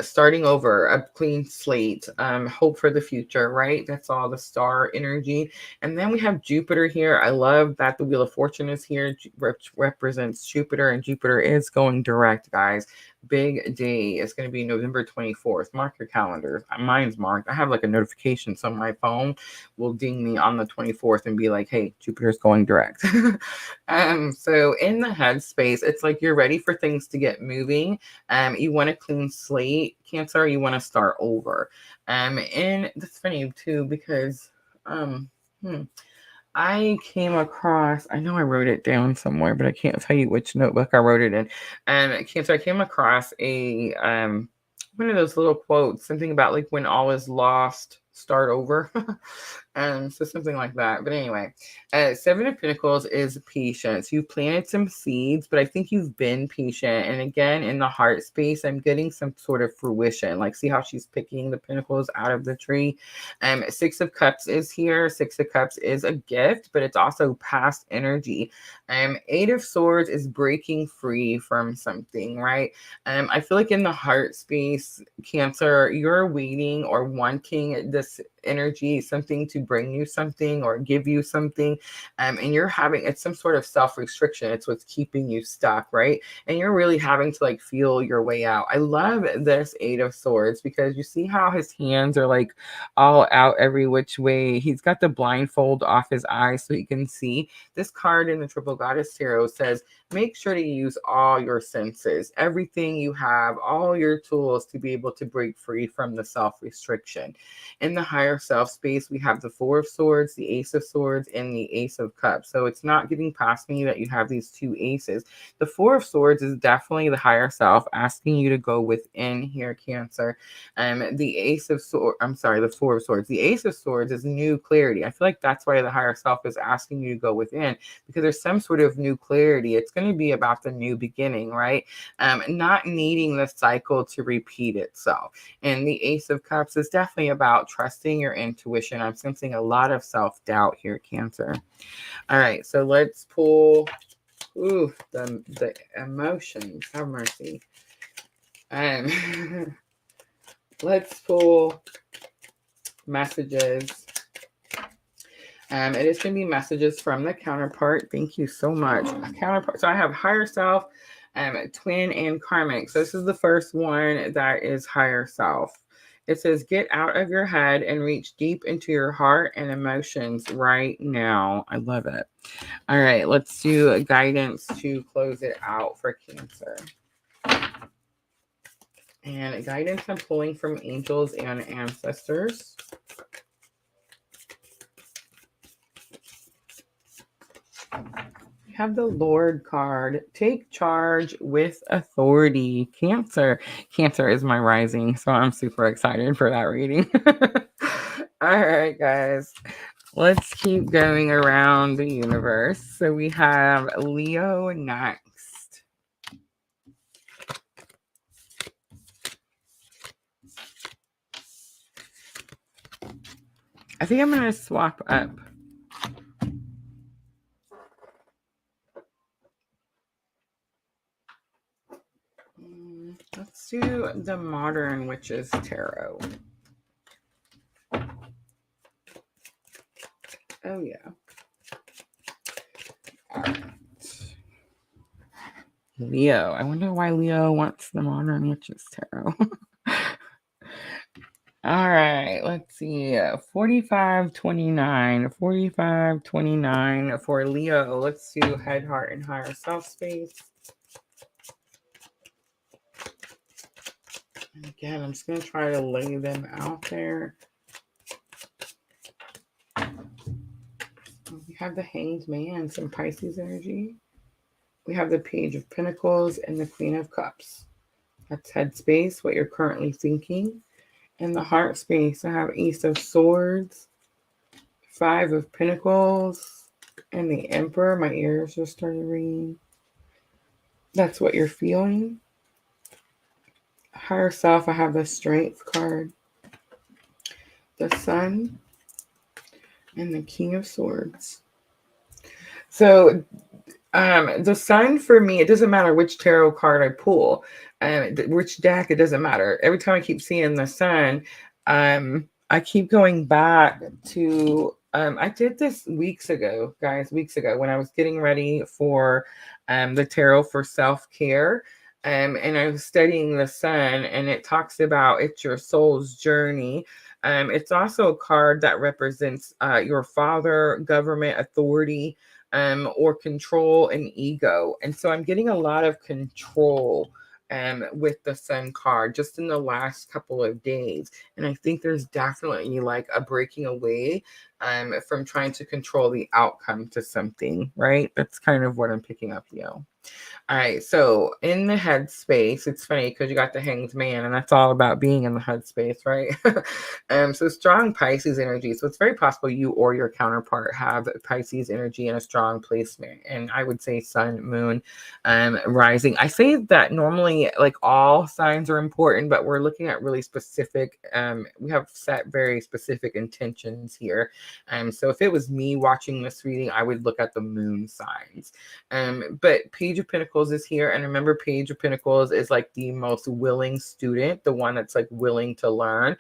starting over, a clean slate, hope for the future, right? That's all the Star energy. And then we have Jupiter here. I love that the Wheel of Fortune is here, which represents Jupiter, and Jupiter is going direct, guys. Big day. It's going to be November 24th. Mark your calendars. Mine's marked. I have like a notification, so my phone will ding me on the 24th and be like, hey, Jupiter's going direct. So in the headspace, it's like you're ready for things to get moving. You want a clean slate, Cancer. You want to start over. And that's funny too because I came across, I know I wrote it down somewhere, but I can't tell you which notebook I wrote it in. Cancer, I came across a one of those little quotes, something about like when all is lost, start over. So something like that. But anyway, 7 of Pentacles is patience. You planted some seeds, but I think you've been patient. And again, in the heart space, I'm getting some sort of fruition. Like, see how she's picking the pentacles out of the tree. 6 of Cups is here. 6 of Cups is a gift, but it's also past energy. 8 of Swords is breaking free from something, right? I feel like in the heart space, Cancer, you're waiting or wanting this energy, something to bring you something or give you something, and you're having, it's some sort of self-restriction. It's what's keeping you stuck, right? And you're really having to like feel your way out. I love this 8 of Swords because you see how his hands are like all out every which way. He's got the blindfold off his eyes so he can see. This card in the Triple Goddess Tarot says make sure to use all your senses, everything you have, all your tools to be able to break free from the self-restriction. In the higher self space, we have the 4 of Swords, the Ace of Swords, and the Ace of Cups. So it's not getting past me that you have these 2 aces. The 4 of Swords is definitely the higher self asking you to go within here, Cancer. The Ace of Swords, I'm sorry, the 4 of Swords. The Ace of Swords is new clarity. I feel like that's why the higher self is asking you to go within, because there's some sort of new clarity. It's going going to be about the new beginning, right? Not needing the cycle to repeat itself. And the Ace of Cups is definitely about trusting your intuition. I'm sensing a lot of self-doubt here, Cancer. All right, so let's pull the emotions. Have mercy. Let's pull messages. It is going to be messages from the counterpart. Thank you so much. Counterpart. So I have higher self, twin, and karmic. So this is the first one that is higher self. It says, get out of your head and reach deep into your heart and emotions right now. I love it. All right, let's do guidance to close it out for Cancer. And guidance I'm pulling from angels and ancestors. We have the Lord card. Take charge with authority. Cancer. Cancer is my rising, so I'm super excited for that reading. All right, guys. Let's keep going around the universe. So we have Leo next. I think I'm going to swap up. Let's do the Modern Witches Tarot. Oh, yeah. All right. Leo. I wonder why Leo wants the Modern Witches Tarot. All right, let's see. 4529. 4529 for Leo. Let's do head, heart, and higher self space. And again, I'm just going to try to lay them out there. We have the Hanged Man, some Pisces energy. We have the Page of Pentacles and the Queen of Cups. That's headspace, what you're currently thinking. In the heart space, I have Ace of Swords, Five of Pentacles, and the Emperor. My ears just started ringing. That's what you're feeling. Higher self, I have the Strength card, the Sun, and the King of Swords. So the Sun for me, it doesn't matter which tarot card I pull, which deck, it doesn't matter. Every time I keep seeing the Sun, I keep going back to, I did this weeks ago, when I was getting ready for the tarot for self-care. And I was studying the Sun, and it talks about it's your soul's journey. It's also a card that represents your father, government, authority, or control and ego. And so I'm getting a lot of control with the Sun card just in the last couple of days. And I think there's definitely like a breaking away from trying to control the outcome to something, right? That's kind of what I'm picking up, Leo. All right, so in the headspace, it's funny because you got the Hanged Man, and that's all about being in the headspace, right? So strong Pisces energy. So it's very possible you or your counterpart have Pisces energy in a strong placement. And I would say Sun, Moon, rising. I say that normally, like all signs are important, but we're looking at really specific. We have set very specific intentions here. So if it was me watching this reading, I would look at the Moon signs. But Page of Pentacles is here, and remember, Page of Pentacles is like the most willing student, the one that's like willing to learn.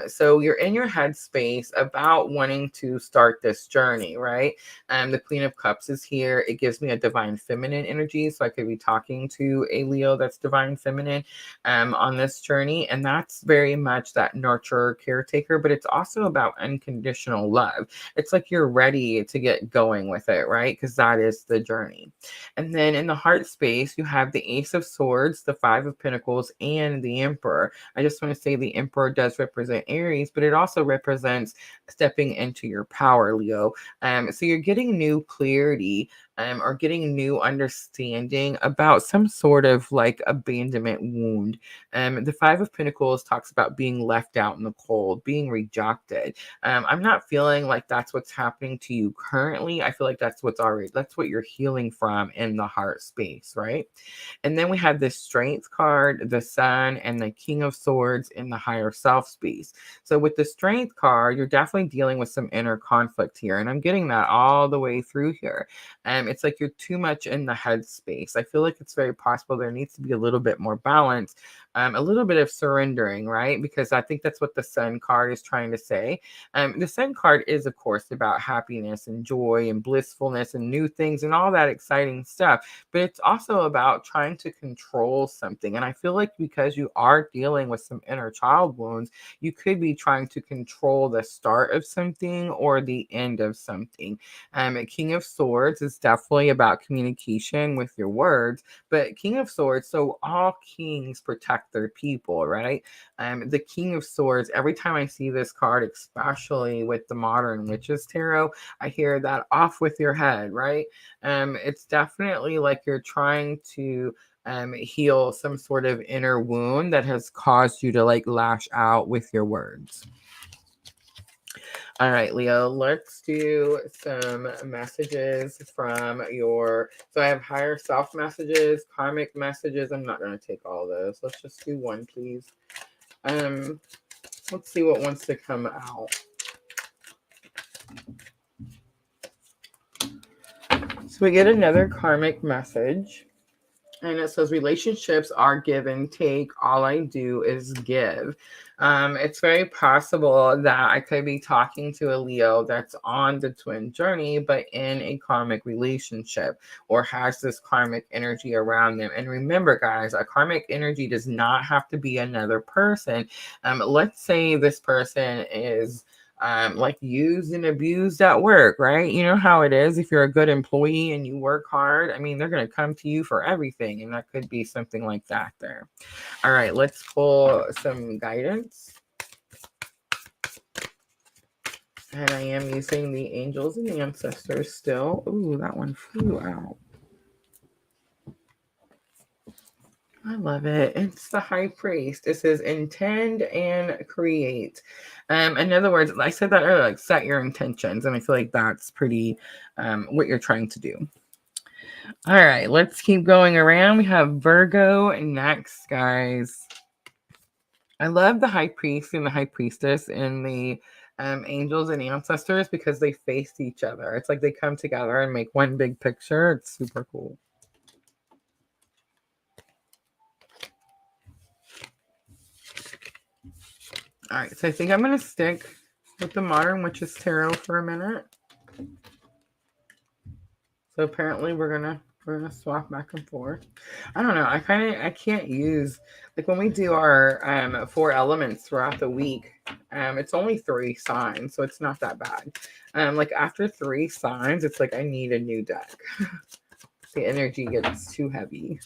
So you're in your headspace about wanting to start this journey, right? The Queen of Cups is here. It gives me a divine feminine energy, so I could be talking to a Leo that's divine feminine on this journey, and that's very much that nurturer, caretaker, but it's also about unconditional love. It's like you're ready to get going with it, right? Because that is the journey. And then in the heart space, you have the Ace of Swords, the Five of Pentacles, and the Emperor. I just want to say the Emperor does represent Aries, but it also represents stepping into your power, Leo. So you're getting new clarity or getting new understanding about some sort of like abandonment wound. The Five of Pentacles talks about being left out in the cold, being rejected. I'm not feeling like that's what's happening to you currently. I feel like that's that's what you're healing from in the heart space, right? And then we have the Strength card, the Sun, and the King of Swords in the higher self space. So with the Strength card, you're definitely dealing with some inner conflict here, and I'm getting that all the way through here. It's like you're too much in the head space. I feel like it's very possible there needs to be a little bit more balance, a little bit of surrendering, right? Because I think that's what the Sun card is trying to say. The Sun card is, of course, about happiness and joy and blissfulness and new things and all that exciting stuff. But it's also about trying to control something. And I feel like because you are dealing with some inner child wounds, you could be trying to control the start of something or the end of something. King of Swords is definitely about communication with your words, but King of Swords, so all kings protect their people, right? The King of Swords, every time I see this card, especially with the Modern Witches Tarot, I hear that off with your head, right? It's definitely like you're trying to heal some sort of inner wound that has caused you to like lash out with your words. All right, Leo, let's do some messages from so I have higher self messages, karmic messages. I'm not going to take all those. Let's just do one, please. Let's see what wants to come out. So we get another karmic message. And it says, relationships are give and take. All I do is give. It's very possible that I could be talking to a Leo that's on the twin journey, but in a karmic relationship or has this karmic energy around them. And remember, guys, a karmic energy does not have to be another person. Let's say this person is like used and abused at work, right? You know how it is if you're a good employee and you work hard. I mean, they're going to come to you for everything, and that could be something like that there. All right, let's pull some guidance. And I am using the angels and the ancestors still. Ooh, that one flew out. I love it. It's the High Priest. It says intend and create. In other words, I said that earlier, like set your intentions. And I feel like that's pretty what you're trying to do. All right, let's keep going around. We have Virgo next, guys. I love the High Priest and the High Priestess and the angels and ancestors because they face each other. It's like they come together and make one big picture. It's super cool. All right, so I think I'm going to stick with the Modern Witches Tarot for a minute. So apparently we're gonna swap back and forth. I don't know. I can't use, like when we do our 4 elements throughout the week. It's only 3 signs, so it's not that bad. Like after 3 signs, it's like I need a new deck. The energy gets too heavy.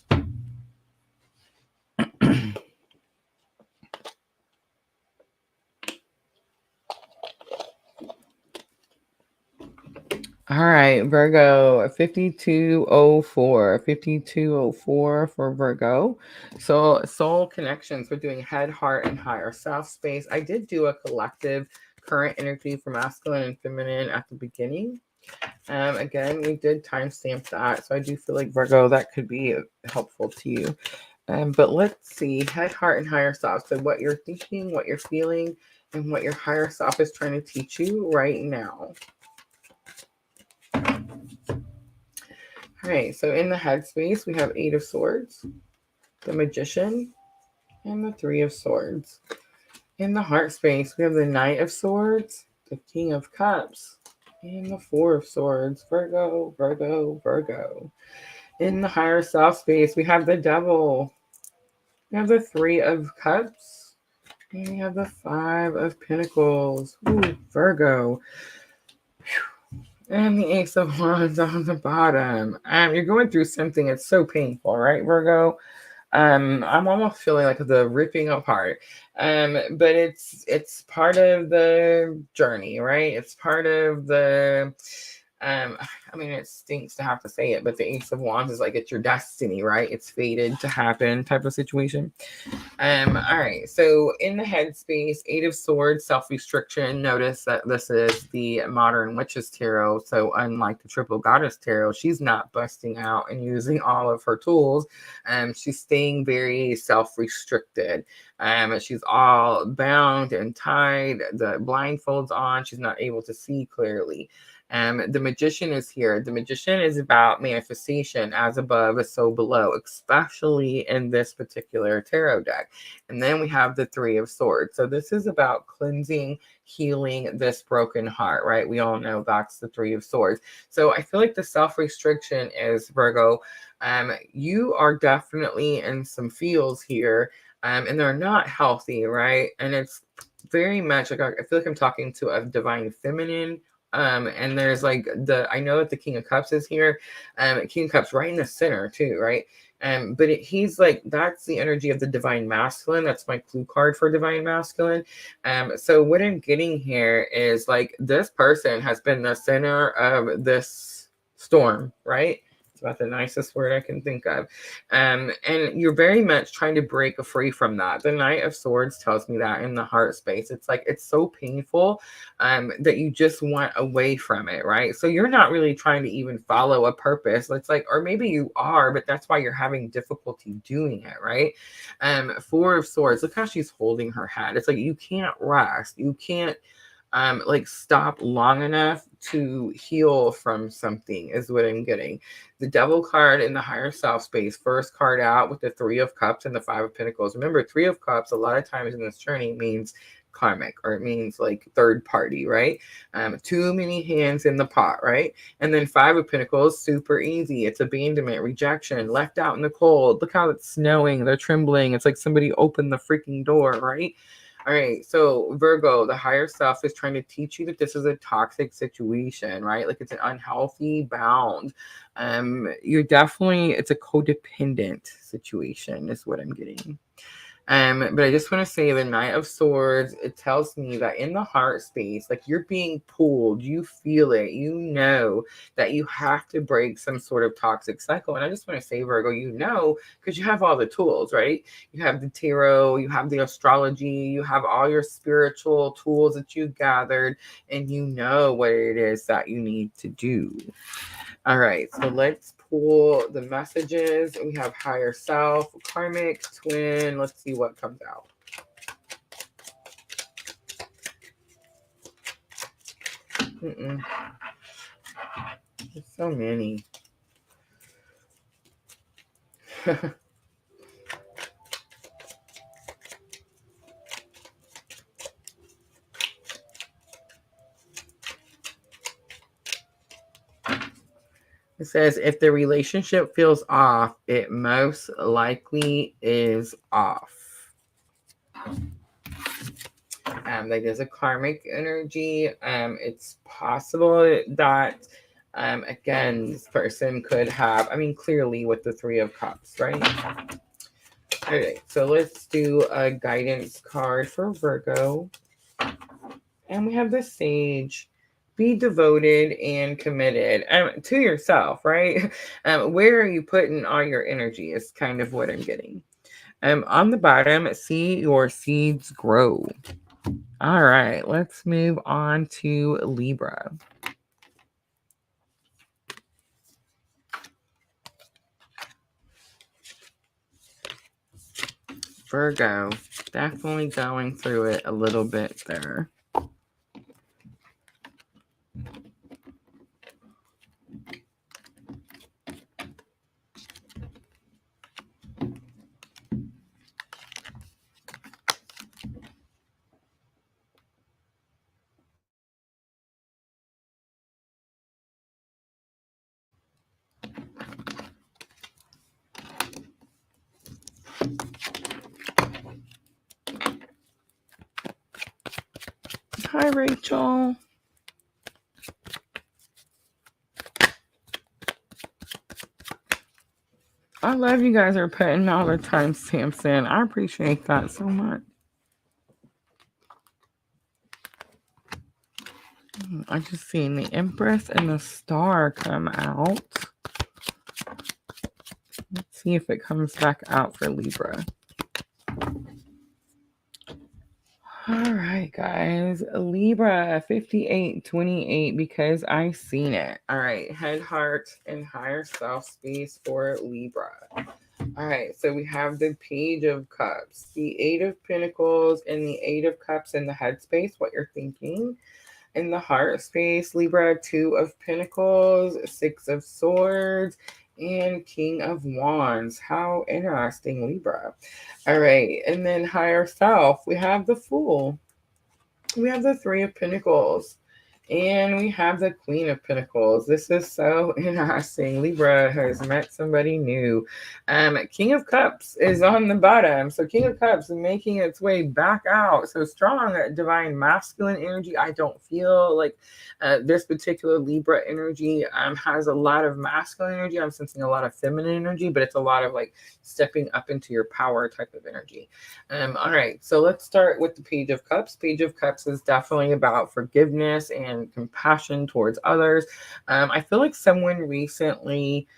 All right, Virgo, 5204. 5204 for Virgo. So soul connections. We're doing head, heart, and higher self space. I did do a collective current energy for masculine and feminine at the beginning. Again, we did timestamp that. So I do feel like, Virgo, that could be helpful to you. But let's see, head, heart, and higher self. So what you're thinking, what you're feeling, and what your higher self is trying to teach you right now. All right, so in the headspace, we have 8 of Swords, the Magician, and the 3 of Swords. In the heart space, we have the Knight of Swords, the King of Cups, and the 4 of Swords. Virgo, Virgo, Virgo. In the higher self space, we have the Devil. We have the 3 of Cups, and we have the 5 of Pentacles. Ooh, Virgo. Whew. And the Ace of Wands on the bottom. You're going through something. It's so painful, right, Virgo? I'm almost feeling like the ripping apart. But it's part of the journey, right? It's part of the I mean, it stinks to have to say it, but the Ace of Wands is like it's your destiny, right? It's fated to happen type of situation. All right. So in the headspace, Eight of Swords, self-restriction. Notice that this is the Modern Witches Tarot. So unlike the Triple Goddess Tarot, she's not busting out and using all of her tools. She's staying very self-restricted. She's all bound and tied, the blindfolds on. She's not able to see clearly. The Magician is here. The Magician is about manifestation, as above is so below, especially in this particular tarot deck. And then we have the Three of Swords. So this is about cleansing, healing this broken heart, right? We all know that's the Three of Swords. So I feel like the self-restriction is, Virgo, you are definitely in some feels here, and they're not healthy, right? And it's very much like, I feel like I'm talking to a divine feminine. And there's like I know that the King of Cups is here. King of Cups right in the center too, right? But he's like, that's the energy of the divine masculine. That's my clue card for divine masculine. So what I'm getting here is like this person has been the center of this storm, right? It's about the nicest word I can think of. And you're very much trying to break free from that. The Knight of Swords tells me that in the heart space. It's like, it's so painful that you just want away from it, right? So you're not really trying to even follow a purpose. It's like, or maybe you are, but that's why you're having difficulty doing it, right? Four of Swords, look how she's holding her head. It's like, you can't rest. You can't like stop long enough to heal from something is what I'm getting. The Devil card in the higher self space, first card out with the Three of Cups and the Five of Pentacles. Remember, Three of Cups a lot of times in this journey means karmic, or it means like third party, right? Too many hands in the pot, right? And then Five of Pentacles, super easy. It's abandonment, rejection, left out in the cold. Look how it's snowing. They're trembling. It's like somebody opened the freaking door, right? All right, so Virgo, the higher self is trying to teach you that this is a toxic situation, right? Like it's an unhealthy bound. You're definitely, it's a codependent situation is what I'm getting. But I just want to say the Knight of Swords, it tells me that in the heart space, like you're being pulled, you feel it, you know that you have to break some sort of toxic cycle. And I just want to say, Virgo, you know, because you have all the tools, right? You have the tarot, you have the astrology, you have all your spiritual tools that you gathered, and you know what it is that you need to do. All right, so let's pull the messages. We have higher self, karmic, twin. Let's see what comes out. There's so many. It says, if the relationship feels off, it most likely is off. That is a karmic energy. It's possible that, again, this person could have, I mean, clearly with the Three of Cups, right? All right, so let's do a guidance card for Virgo. And we have the Sage. Be devoted and committed to yourself, right? Where are you putting all your energy is kind of what I'm getting. On the bottom, see your seeds grow. All right, let's move on to Libra. Virgo, definitely going through it a little bit there. Hi, Rachel. I love you guys are putting all the timestamps in. I appreciate that so much. I just seen the Empress and the Star come out. Let's see if it comes back out for Libra. All right, guys. Libra 5828 because I seen it. All right, head, heart, and higher self space for Libra. All right, so we have the Page of Cups, the Eight of Pentacles, and the Eight of Cups in the head space, what you're thinking. In the heart space, Libra, Two of Pentacles, Six of Swords, and King of Wands. How interesting, Libra. All right, and then higher self, we have the Fool. We have the Three of Pentacles. And we have the Queen of Pentacles. This is so interesting. Libra has met somebody new. King of Cups is on the bottom. So King of Cups is making its way back out. So strong divine masculine energy. I don't feel like this particular Libra energy has a lot of masculine energy. I'm sensing a lot of feminine energy, but it's a lot of like stepping up into your power type of energy. All right. So let's start with the Page of Cups. Page of Cups is definitely about forgiveness and compassion towards others. I feel like someone recently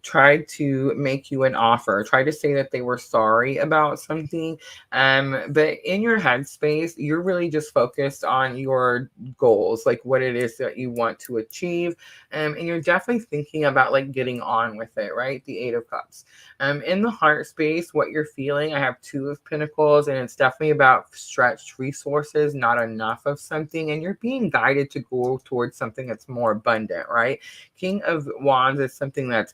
tried to make you an offer, tried to say that they were sorry about something. But in your headspace, you're really just focused on your goals, like what it is that you want to achieve. And you're definitely thinking about like getting on with it, right? The Eight of Cups. In the heart space, what you're feeling, I have Two of Pentacles, and it's definitely about stretched resources, not enough of something, and you're being guided to go towards something that's more abundant, right? King of Wands is something that's,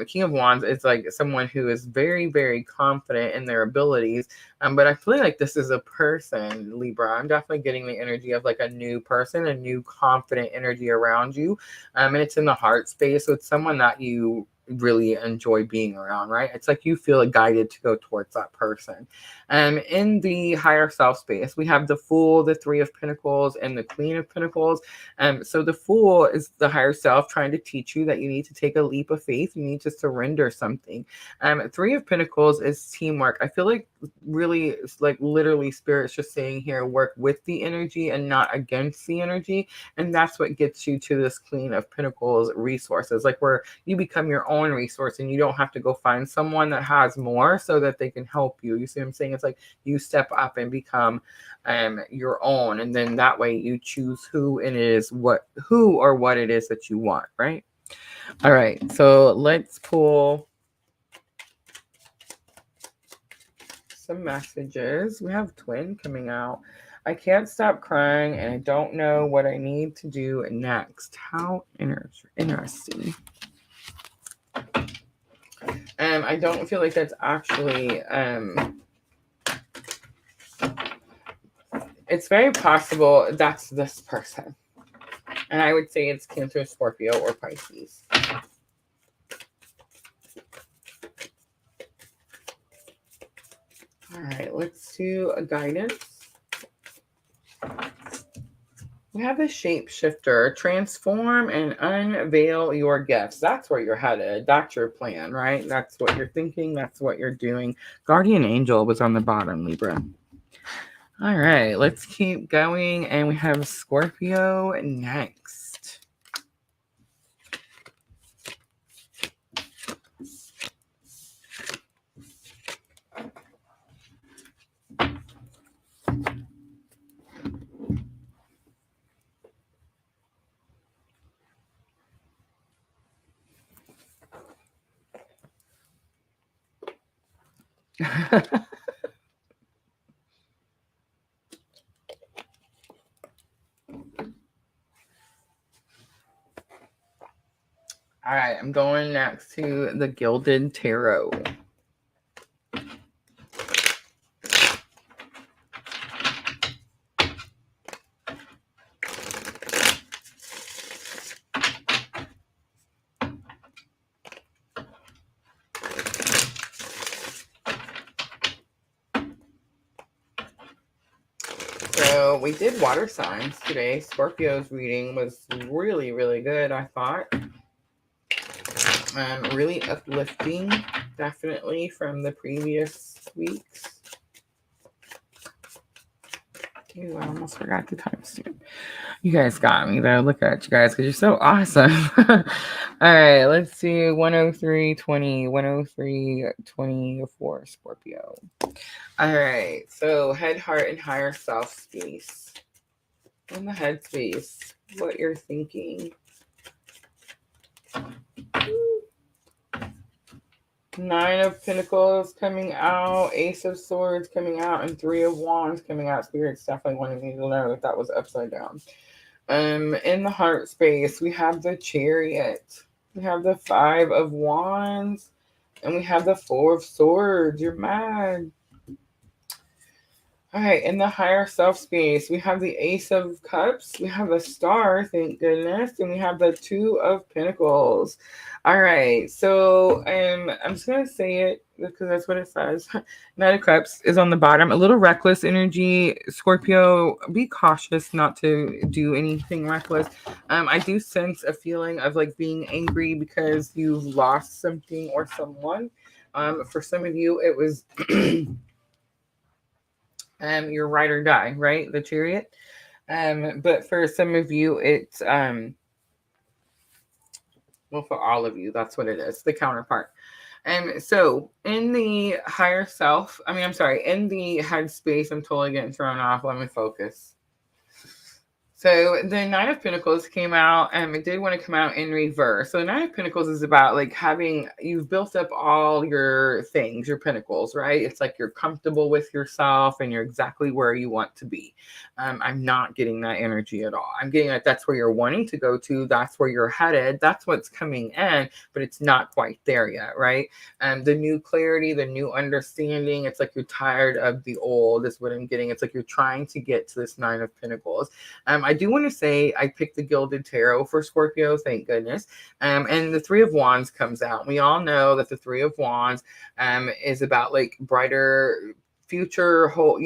King of Wands is like someone who is very, very confident in their abilities, but I feel like this is a person, Libra. I'm definitely getting the energy of like a new person, a new confident energy around you, and it's in the heart space, so it's someone that you really enjoy being around, right? It's like you feel guided to go towards that person. In the higher self space, we have the Fool, the Three of Pentacles, and the Queen of Pentacles. So the Fool is the higher self trying to teach you that you need to take a leap of faith. You need to surrender something. Three of Pentacles is teamwork. I feel like really, it's like literally Spirit's just saying here, work with the energy and not against the energy. And that's what gets you to this Queen of Pentacles resources, like where you become your own resource and you don't have to go find someone that has more so that they can help you. You see what I'm saying? It's like you step up and become your own, and then that way you choose who it is, who or what it is that you want, right? All right, so let's pull some messages. We have Twin coming out. I can't stop crying and I don't know what I need to do next. How interesting. I don't feel like that's actually it's very possible that's this person. And I would say it's Cancer, Scorpio, or Pisces. All right, let's do a guidance. We have a shapeshifter. Transform and unveil your gifts. That's where you're headed. That's your plan, right? That's what you're thinking. That's what you're doing. Guardian Angel was on the bottom, Libra. All right, let's keep going. And we have Scorpio next. All right, I'm going next to the Gilded Tarot. So we did water signs today. Scorpio's reading was really, really good, I thought. Really uplifting, definitely, from the previous weeks. Ooh, I almost forgot the timestamp. You guys got me though. Look at you guys because you're so awesome. All right, let's see. 103:20, 103:24 Scorpio. All right, so head, heart, and higher self space. In the head space, what you're thinking. Nine of Pentacles coming out, Ace of Swords coming out, and Three of Wands coming out. Spirits definitely wanted me to know that that was upside down. In the heart space, we have the Chariot. We have the Five of Wands, and we have the Four of Swords. You're mad. All right, in the higher self space, we have the Ace of Cups, we have the Star, thank goodness, and we have the Two of Pentacles. All right, so I'm just gonna say it because that's what it says. Knight of Cups is on the bottom. A little reckless energy, Scorpio. Be cautious not to do anything reckless. I do sense a feeling of like being angry because you've lost something or someone. For some of you, it was. Your ride or die, right? The Chariot. But for some of you, it's well, for all of you, that's what it is, the counterpart. So in the higher self, in the head space, I'm totally getting thrown off. Let me focus. So the Nine of Pentacles came out, and it did want to come out in reverse. So the Nine of Pentacles is about like you've built up all your things, your pentacles, right? It's like you're comfortable with yourself and you're exactly where you want to be. I'm not getting that energy at all. I'm getting that that's where you're wanting to go to. That's where you're headed. That's what's coming in, but it's not quite there yet, right? The new clarity, the new understanding, it's like you're tired of the old is what I'm getting. It's like you're trying to get to this Nine of Pentacles. I do want to say I picked the Gilded Tarot for Scorpio, thank goodness. And the Three of Wands comes out. We all know that the Three of Wands is about like brighter future, whole,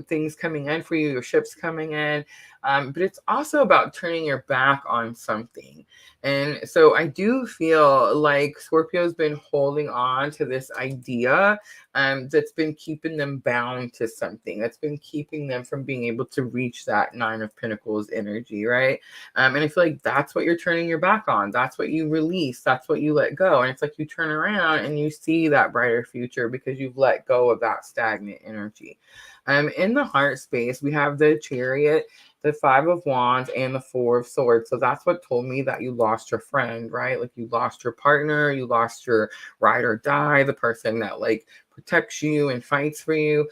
things coming in for you, your ships coming in. But it's also about turning your back on something. And so I do feel like Scorpio's been holding on to this idea that's been keeping them bound to something, that's been keeping them from being able to reach that Nine of Pentacles energy, right? And I feel like that's what you're turning your back on. That's what you release. That's what you let go. And it's like you turn around and you see that brighter future because you've let go of that stagnant energy. In the heart space, we have the Chariot, the Five of Wands, and the Four of Swords. So that's what told me that you lost your friend, right? Like you lost your partner, you lost your ride or die, the person that like protects you and fights for you.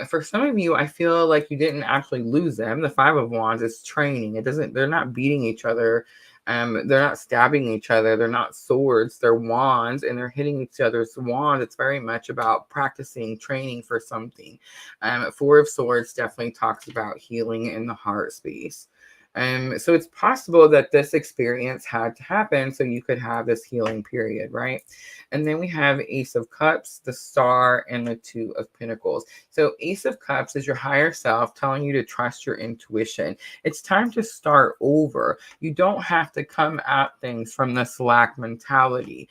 For some of you, I feel like you didn't actually lose them. The Five of Wands is training. They're not beating each other. They're not stabbing each other. They're not swords. They're wands, and they're hitting each other's wands. It's very much about practicing, training for something. Four of Swords definitely talks about healing in the heart space. So it's possible that this experience had to happen so you could have this healing period, right? And then we have Ace of Cups, the Star, and the Two of Pentacles. So Ace of Cups is your higher self telling you to trust your intuition. It's time to start over. You don't have to come at things from the slack mentality.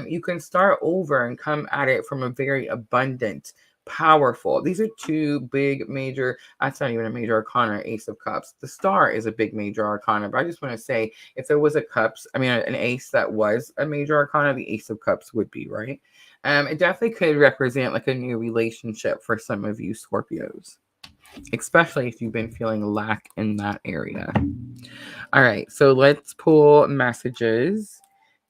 You can start over and come at it from a very abundant, powerful. These are two big major, that's not even a major arcana, Ace of Cups. The Star is a big major arcana, but I just want to say if there was an ace that was a major arcana, the Ace of Cups would be, right? It definitely could represent like a new relationship for some of you Scorpios, especially if you've been feeling lack in that area. All right, so let's pull messages.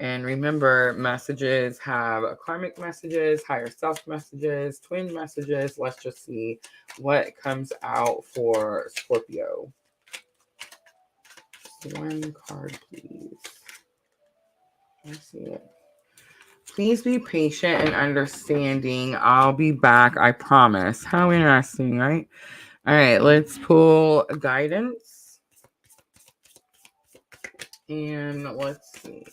And remember, messages have karmic messages, higher self messages, twin messages. Let's just see what comes out for Scorpio. One card, please. I see it. Please be patient and understanding. I'll be back, I promise. How interesting, right? All right, let's pull guidance. And let's see.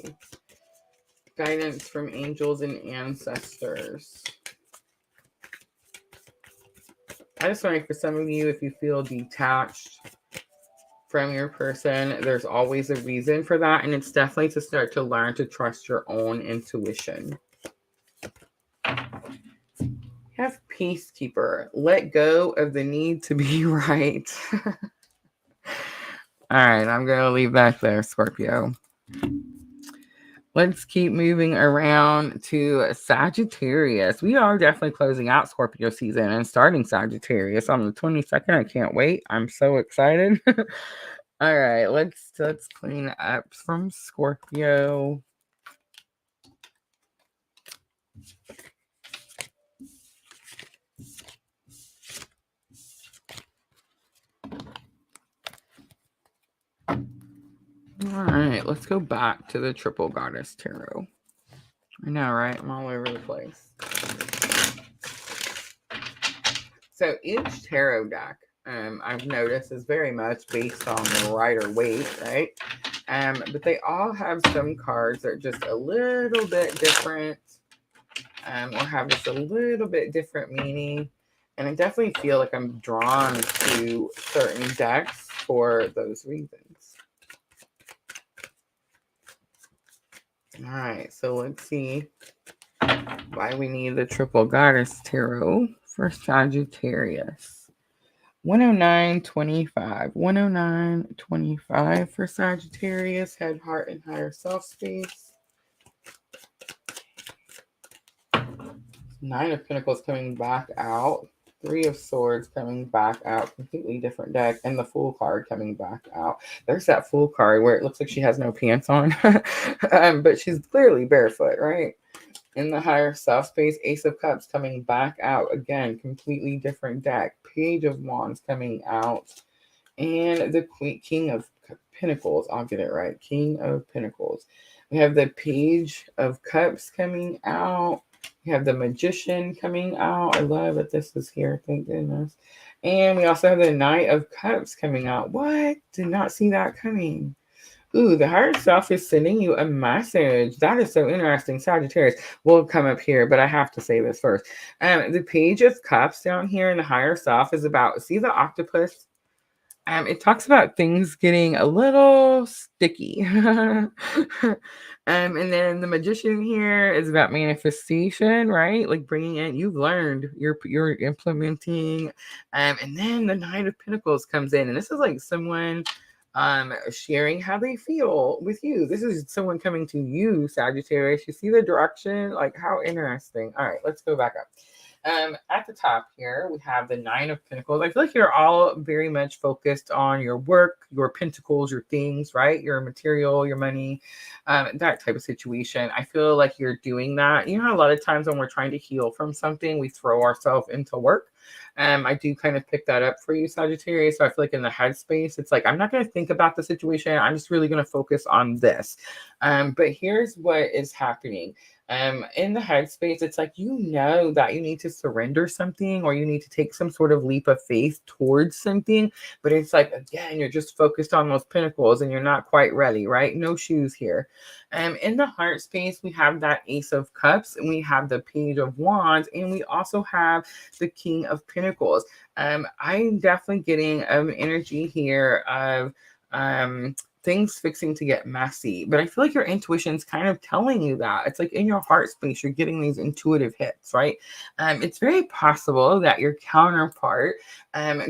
Guidance from angels and ancestors. I just wondering for some of you, if you feel detached from your person, there's always a reason for that. And it's definitely to start to learn to trust your own intuition. You have peacekeeper. Let go of the need to be right. All right, I'm going to leave that there, Scorpio. Let's keep moving around to Sagittarius. We are definitely closing out Scorpio season and starting Sagittarius on the 22nd. I can't wait. I'm so excited. All right, let's clean up from Scorpio. All right, let's go back to the Triple Goddess Tarot. I know, right? I'm all over the place. So each tarot deck, I've noticed, is very much based on the Rider-Waite, right? But they all have some cards that are just a little bit different, or have just a little bit different meaning. And I definitely feel like I'm drawn to certain decks for those reasons. All right, so let's see why we need the Triple Goddess Tarot for Sagittarius. 109.25. 109.25 for Sagittarius. Head, heart, and higher self space. 9 of Pentacles coming back out. 3 of Swords coming back out. Completely different deck. And the Fool card coming back out. There's that Fool card where it looks like she has no pants on. But she's clearly barefoot, right? In the higher self space, Ace of Cups coming back out. Again, completely different deck. Page of Wands coming out. And the King of Pentacles. I'll get it right. King of Pentacles. We have the Page of Cups coming out. We have the Magician coming out. I love that this is here. Thank goodness. And we also have the Knight of Cups coming out. What? Did not see that coming. Ooh, the higher self is sending you a message. That is so interesting. Sagittarius will come up here, but I have to say this first. The Page of Cups down here in the higher self is about, see the octopus? It talks about things getting a little sticky. And then the Magician here is about manifestation, right? Like bringing in, you've learned, you're implementing. And then the Knight of Pentacles comes in, and this is like someone sharing how they feel with you. This is someone coming to you, Sagittarius. You see the direction? Like, how interesting. All right, let's go back up. At the top here, we have the 9 of Pentacles. I feel like you're all very much focused on your work, your pentacles, your things, right? Your material, your money, that type of situation. I feel like you're doing that. You know, a lot of times when we're trying to heal from something, we throw ourselves into work. I do kind of pick that up for you, Sagittarius. So I feel like in the headspace, it's like, I'm not going to think about the situation. I'm just really going to focus on this. But here's what is happening. In the headspace, it's like, you know that you need to surrender something or you need to take some sort of leap of faith towards something. But it's like, again, you're just focused on those pentacles and you're not quite ready, right? No shoes here. In the heart space, we have that Ace of Cups and we have the Page of Wands and we also have the King of Pentacles. I'm definitely getting energy here of things fixing to get messy, but I feel like your intuition's kind of telling you that. It's like in your heart space, you're getting these intuitive hits, right? It's very possible that your counterpart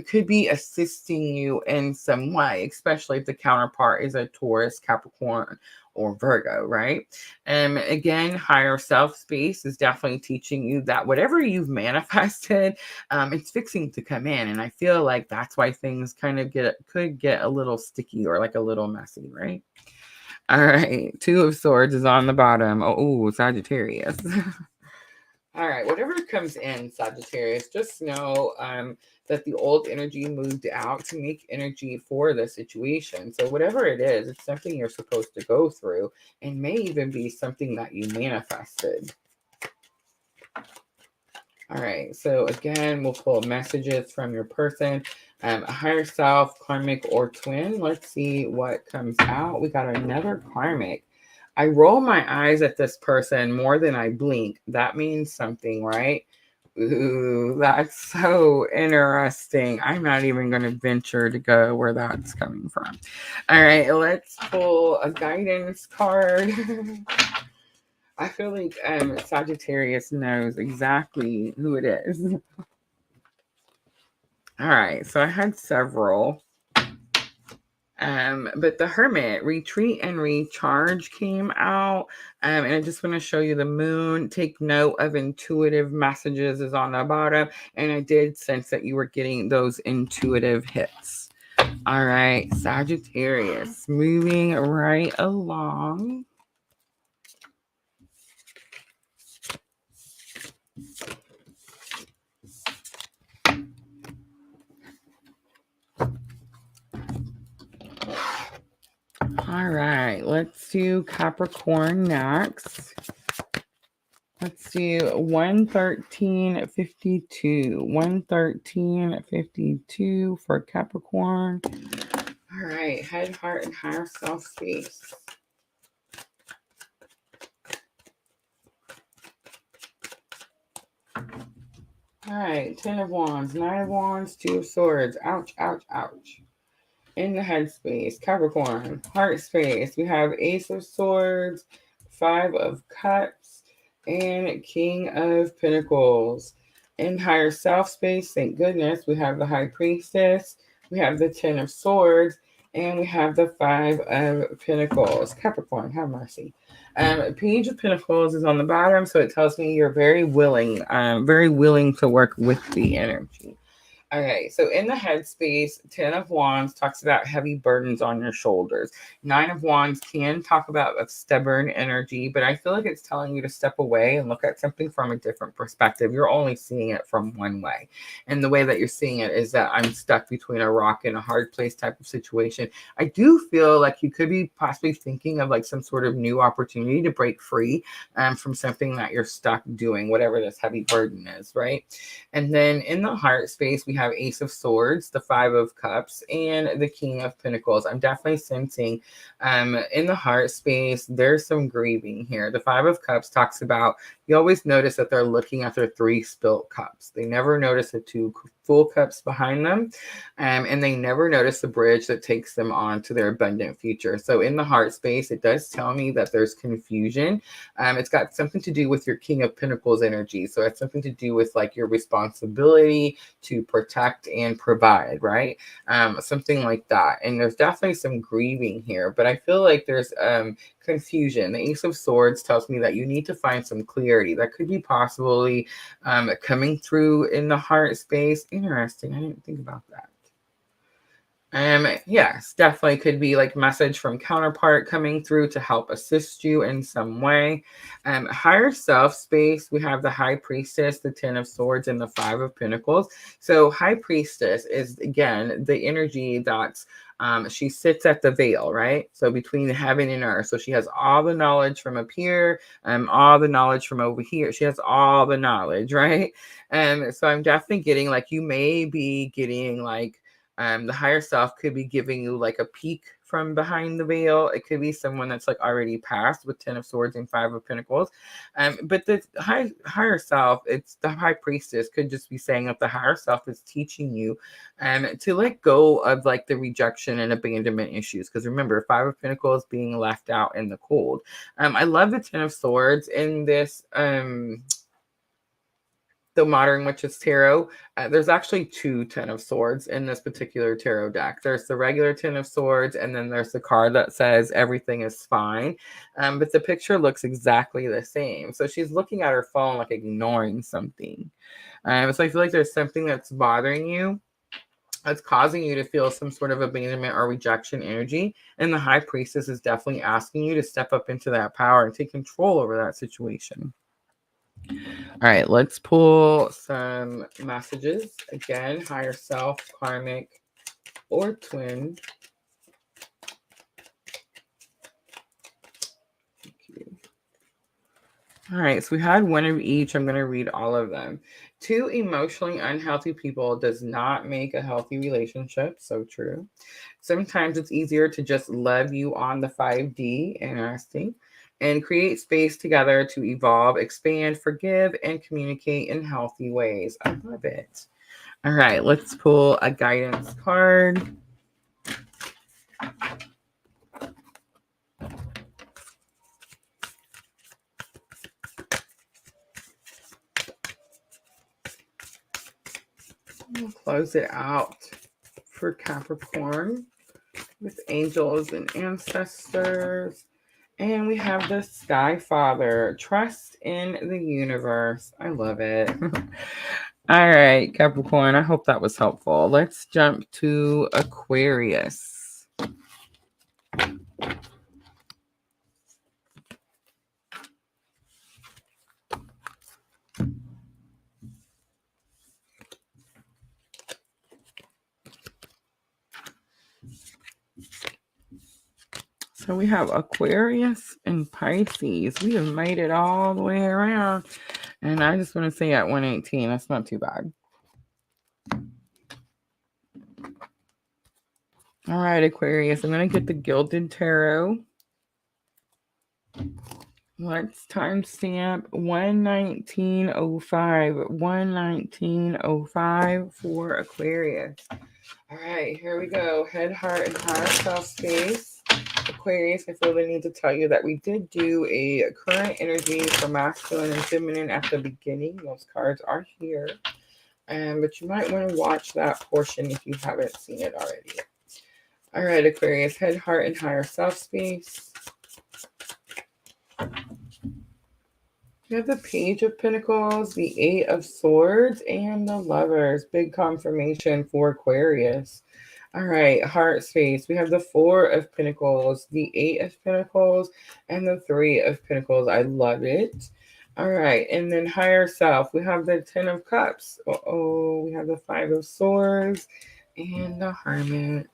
could be assisting you in some way, especially if the counterpart is a Taurus, Capricorn, or Virgo, right? Again, higher self space is definitely teaching you that whatever you've manifested, it's fixing to come in. And I feel like that's why things kind of could get a little sticky or like a little messy, right? All right, 2 of Swords is on the bottom. Oh, Sagittarius. All right, whatever comes in, Sagittarius, just know that the old energy moved out to make energy for the situation. So whatever it is, it's something you're supposed to go through and may even be something that you manifested. All right, so again, we'll pull messages from your person, a higher self, karmic, or twin. Let's see what comes out. We got another karmic. I roll my eyes at this person more than I blink. That means something, right? Ooh, that's so interesting. I'm not even going to venture to go where that's coming from. All right, let's pull a guidance card. I feel like Sagittarius knows exactly who it is. All right, so I had several. But the Hermit, retreat and recharge, came out. And I just want to show you the moon. Take note of intuitive messages is on the bottom. And I did sense that you were getting those intuitive hits. All right, Sagittarius, moving right along. All right, let's do Capricorn next. Let's do 113.52. 113.52 for Capricorn. All right, head, heart, and higher self space. All right, 10 of Wands, 9 of Wands, 2 of Swords. Ouch, ouch, ouch. In the head space, Capricorn, heart space, we have Ace of Swords, 5 of Cups, and King of Pentacles. In higher self space, thank goodness, we have the High Priestess, we have the 10 of Swords, and we have the 5 of Pentacles. Capricorn, have mercy. Page of Pentacles is on the bottom, so it tells me you're very willing to work with the energy. Okay, so in the headspace, 10 of Wands talks about heavy burdens on your shoulders. 9 of Wands can talk about a stubborn energy, but I feel like it's telling you to step away and look at something from a different perspective. You're only seeing it from one way. And the way that you're seeing it is that I'm stuck between a rock and a hard place type of situation. I do feel like you could be possibly thinking of like some sort of new opportunity to break free from something that you're stuck doing, whatever this heavy burden is, right? And then in the heart space, we have Ace of Swords, the 5 of Cups, and the King of Pentacles. I'm definitely sensing in the heart space, there's some grieving here. The 5 of Cups talks about, you always notice that they're looking at their 3 spilt cups. They never notice the 2 full cups behind them, and they never notice the bridge that takes them on to their abundant future. So in the heart space, it does tell me that there's confusion. It's got something to do with your King of Pentacles energy. So it's something to do with like your responsibility to protect and provide, right? Something like that. And there's definitely some grieving here, but I feel like there's confusion. The Ace of Swords tells me that you need to find some clarity. That could be possibly coming through in the heart space. Interesting. I didn't think about that. Yes, definitely could be like message from counterpart coming through to help assist you in some way. Higher self space, we have the High Priestess, the 10 of Swords, and the 5 of Pentacles. So High Priestess is, again, the energy that's she sits at the veil, right? So between heaven and earth. So she has all the knowledge from up here, all the knowledge from over here. She has all the knowledge, right? So I'm definitely getting like, you may be getting like, the higher self could be giving you like a peek from behind the veil. It could be someone that's like already passed with 10 of Swords and 5 of Pentacles. But the higher self, it's the High Priestess, could just be saying that the higher self is teaching you to let go of like the rejection and abandonment issues. Because remember, 5 of Pentacles being left out in the cold. I love the 10 of Swords in this the Modern Witches Tarot. There's actually 2 10 of Swords in this particular tarot deck. There's the regular 10 of Swords, and then there's the card that says everything is fine. But the picture looks exactly the same. So she's looking at her phone, like ignoring something. So I feel like there's something that's bothering you, that's causing you to feel some sort of abandonment or rejection energy. And the High Priestess is definitely asking you to step up into that power and take control over that situation. All right, let's pull some messages. Again, higher self, karmic, or twin. Thank you. All right, so we had one of each. I'm going to read all of them. 2 emotionally unhealthy people does not make a healthy relationship. So true. Sometimes it's easier to just love you on the 5D. Interesting. And create space together to evolve, expand, forgive, and communicate in healthy ways. I love it. All right, let's pull a guidance card. close it out for Capricorn with angels and ancestors. And we have the Sky Father. Trust in the universe. I love it. All right, Capricorn. I hope that was helpful. Let's jump to Aquarius. So we have Aquarius and Pisces. We have made it all the way around. And I just want to say at 118, that's not too bad. All right, Aquarius, I'm going to get the Gilded Tarot. Let's timestamp 11905. 11905 for Aquarius. All right, here we go. Head, heart, and higher self space. Aquarius, I feel the need to tell you that we did do a current energy for masculine and feminine at the beginning. Those cards are here. But you might want to watch that portion if you haven't seen it already. All right, Aquarius, head, heart, and higher self space. We have the Page of Pentacles, the Eight of Swords, and the Lovers. Big confirmation for Aquarius. All right, heart space. We have the Four of Pentacles, the Eight of Pentacles, and the Three of Pentacles. I love it. All right, and then higher self. We have the Ten of Cups. We have the Five of Swords and the Hermit.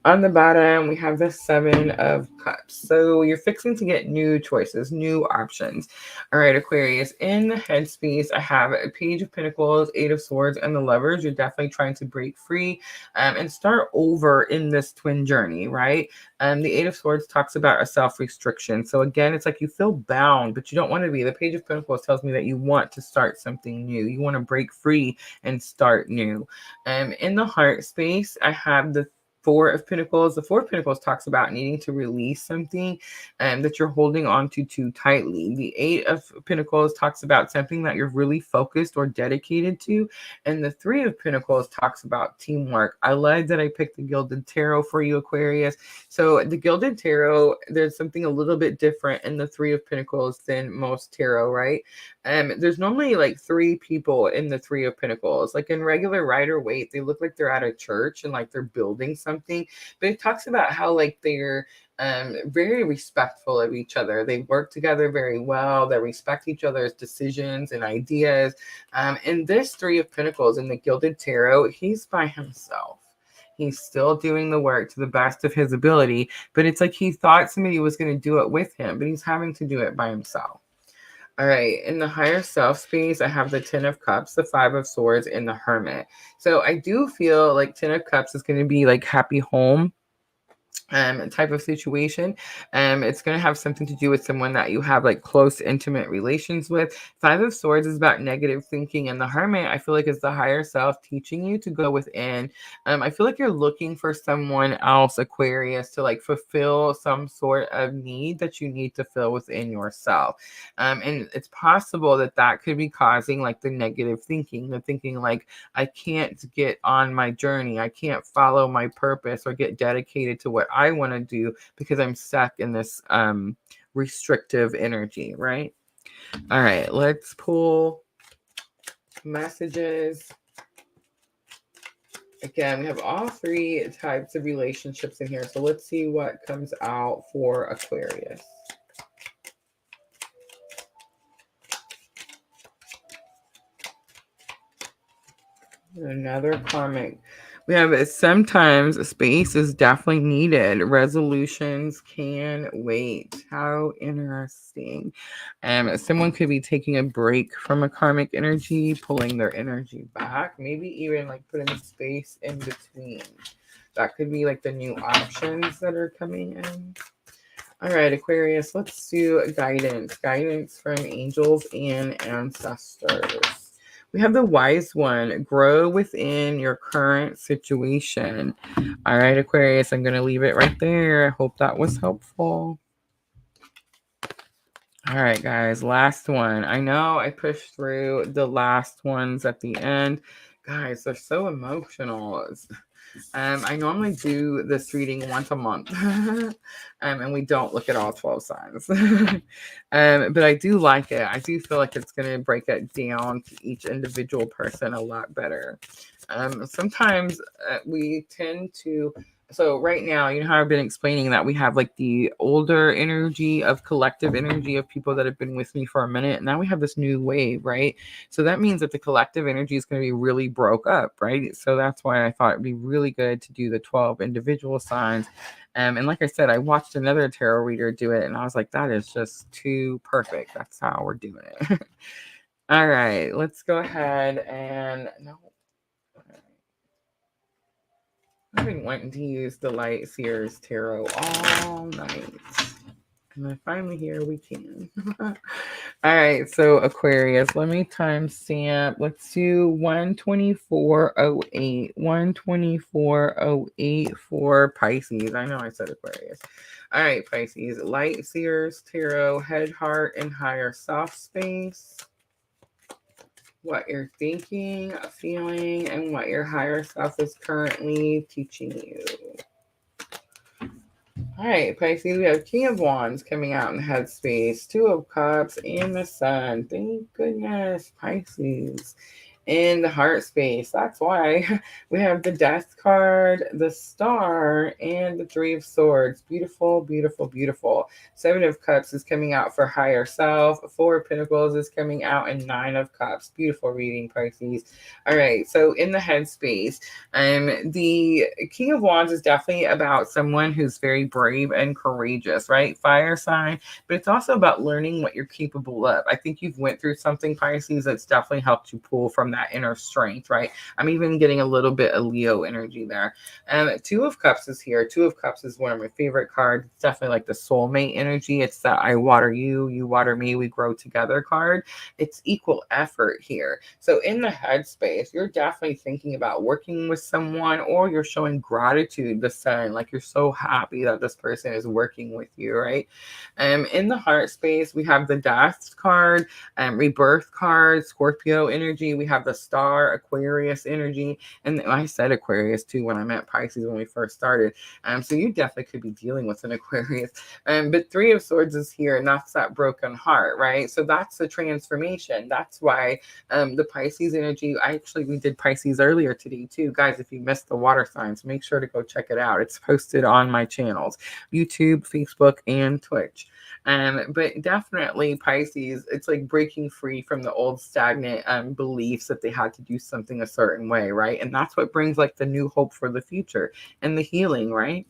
On the bottom, we have the Seven of Cups. So you're fixing to get new choices, new options. All right, Aquarius, in the headspace, I have a Page of Pentacles, Eight of Swords, and the Lovers. You're definitely trying to break free and start over in this twin journey, right? The Eight of Swords talks about a self-restriction. So again, it's like you feel bound, but you don't want to be. The Page of Pentacles tells me that you want to start something new. You want to break free and start new. In the heart space, I have the Four of Pentacles. The Four of Pentacles talks about needing to release something that you're holding on to too tightly. The Eight of Pentacles talks about something that you're really focused or dedicated to. And the Three of Pentacles talks about teamwork. I love that I picked the Gilded Tarot for you, Aquarius. So the Gilded Tarot, there's something a little bit different in the Three of Pentacles than most tarot, right? There's normally like three people in the Three of Pentacles. Like in regular Rider-Waite, they look like they're at a church and like they're building something. But it talks about how like they're very respectful of each other. They work together very well. They respect each other's decisions and ideas. And this Three of Pentacles in the Gilded Tarot, he's by himself. He's still doing the work to the best of his ability, but it's like he thought somebody was going to do it with him, but he's having to do it by himself. All right, in the higher self space, I have the Ten of Cups, the Five of Swords, and the Hermit. So I do feel like Ten of Cups is going to be like happy home type of situation. It's going to have something to do with someone that you have like close, intimate relations with. Five of Swords is about negative thinking, and the Hermit, I feel like, is the higher self teaching you to go within. I feel like you're looking for someone else, Aquarius, to like fulfill some sort of need that you need to fill within yourself. And it's possible that that could be causing like the negative thinking, the thinking like, I can't get on my journey, I can't follow my purpose or get dedicated to what I want to do because I'm stuck in this restrictive energy, right? All right, let's pull messages. Again, we have all three types of relationships in here. So let's see what comes out for Aquarius. Another karmic. We have sometimes a space is definitely needed. Resolutions can wait. How interesting. Someone could be taking a break from a karmic energy, pulling their energy back, maybe even like putting a space in between. That could be like the new options that are coming in. All right, Aquarius, let's do guidance. Guidance from angels and ancestors. We have the Wise One. Grow within your current situation. All right, Aquarius, I'm going to leave it right there. I hope that was helpful. All right, guys, last one. I know I pushed through the last ones at the end Guys, they're so emotional. I normally do this reading once a month, and we don't look at all 12 signs. But I do like it. I do feel like it's going to break it down to each individual person a lot better. Sometimes we tend to. So right now, you know how I've been explaining that we have like the older energy of collective energy of people that have been with me for a minute. And now we have this new wave, right? So that means that the collective energy is going to be really broke up, right? So that's why I thought it'd be really good to do the 12 individual signs. And like I said, I watched another tarot reader do it, and I was like, that is just too perfect. That's how we're doing it. All right, let's go ahead and no. I've been wanting to use the Light Seers Tarot all night. And then finally here we can. All right, so Aquarius, let me timestamp. Let's do 124.08. 124.08 for Pisces. I know I said Aquarius. All right, Pisces, Light Seers Tarot, Head, Heart, and Higher Soft Space. What you're thinking, feeling, and what your higher self is currently teaching you. All right, Pisces, we have King of Wands coming out in Headspace, Two of Cups, and the Sun. Thank goodness, Pisces. In the heart space. That's why we have the Death card, the Star, and the Three of Swords. Beautiful, beautiful, beautiful. Seven of Cups is coming out for higher self. Four of Pentacles is coming out, and Nine of Cups. Beautiful reading, Pisces. All right, so in the headspace, the King of Wands is definitely about someone who's very brave and courageous, right? Fire sign, but it's also about learning what you're capable of. I think you've went through something, Pisces, that's definitely helped you pull from that inner strength, right? I'm even getting a little bit of Leo energy there. Two of Cups is here. Two of Cups is one of my favorite cards. It's definitely like the soulmate energy. It's that I water you, you water me, we grow together card. It's equal effort here. So in the headspace, you're definitely thinking about working with someone, or you're showing gratitude, the Sun, like you're so happy that this person is working with you, right? In the heart space, we have the Death card, Rebirth card, Scorpio energy. We have the Star, Aquarius energy. And I said Aquarius too when I meant Pisces when we first started. So you definitely could be dealing with an Aquarius. But Three of Swords is here, and that's that broken heart, right? So that's the transformation. That's why the Pisces energy, we did Pisces earlier today too. Guys, if you missed the water signs, make sure to go check it out. It's posted on my channels, YouTube, Facebook, and Twitch. But definitely Pisces, it's like breaking free from the old stagnant beliefs that they had to do something a certain way, right? And that's what brings like the new hope for the future and the healing, right?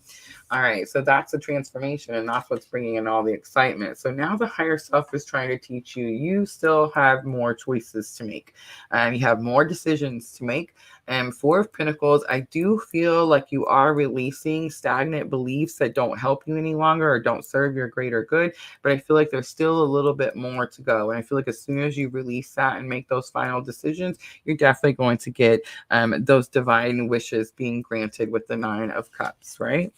All right, so that's a transformation, and that's what's bringing in all the excitement. So now the higher self is trying to teach you, you still have more choices to make. You have more decisions to make. Four of Pentacles, I do feel like you are releasing stagnant beliefs that don't help you any longer or don't serve your greater good, but I feel like there's still a little bit more to go. And I feel like as soon as you release that and make those final decisions, you're definitely going to get those divine wishes being granted with the Nine of Cups, right?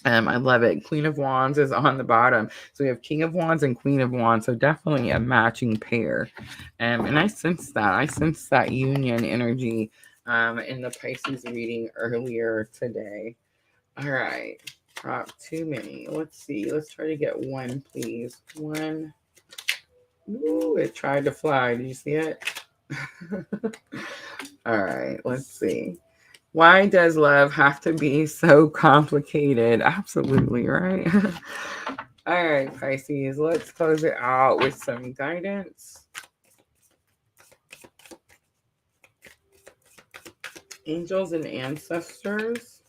I love it. Queen of Wands is on the bottom. So we have King of Wands and Queen of Wands. So definitely a matching pair. And I sense that. I sense that union energy in the Pisces reading earlier today. All right. Too many. Let's see. Let's try to get one, please. One. Ooh, it tried to fly. Did you see it? All right. Let's see. Why does love have to be so complicated? Absolutely, right? All right, Pisces, let's close it out with some guidance. Angels and ancestors.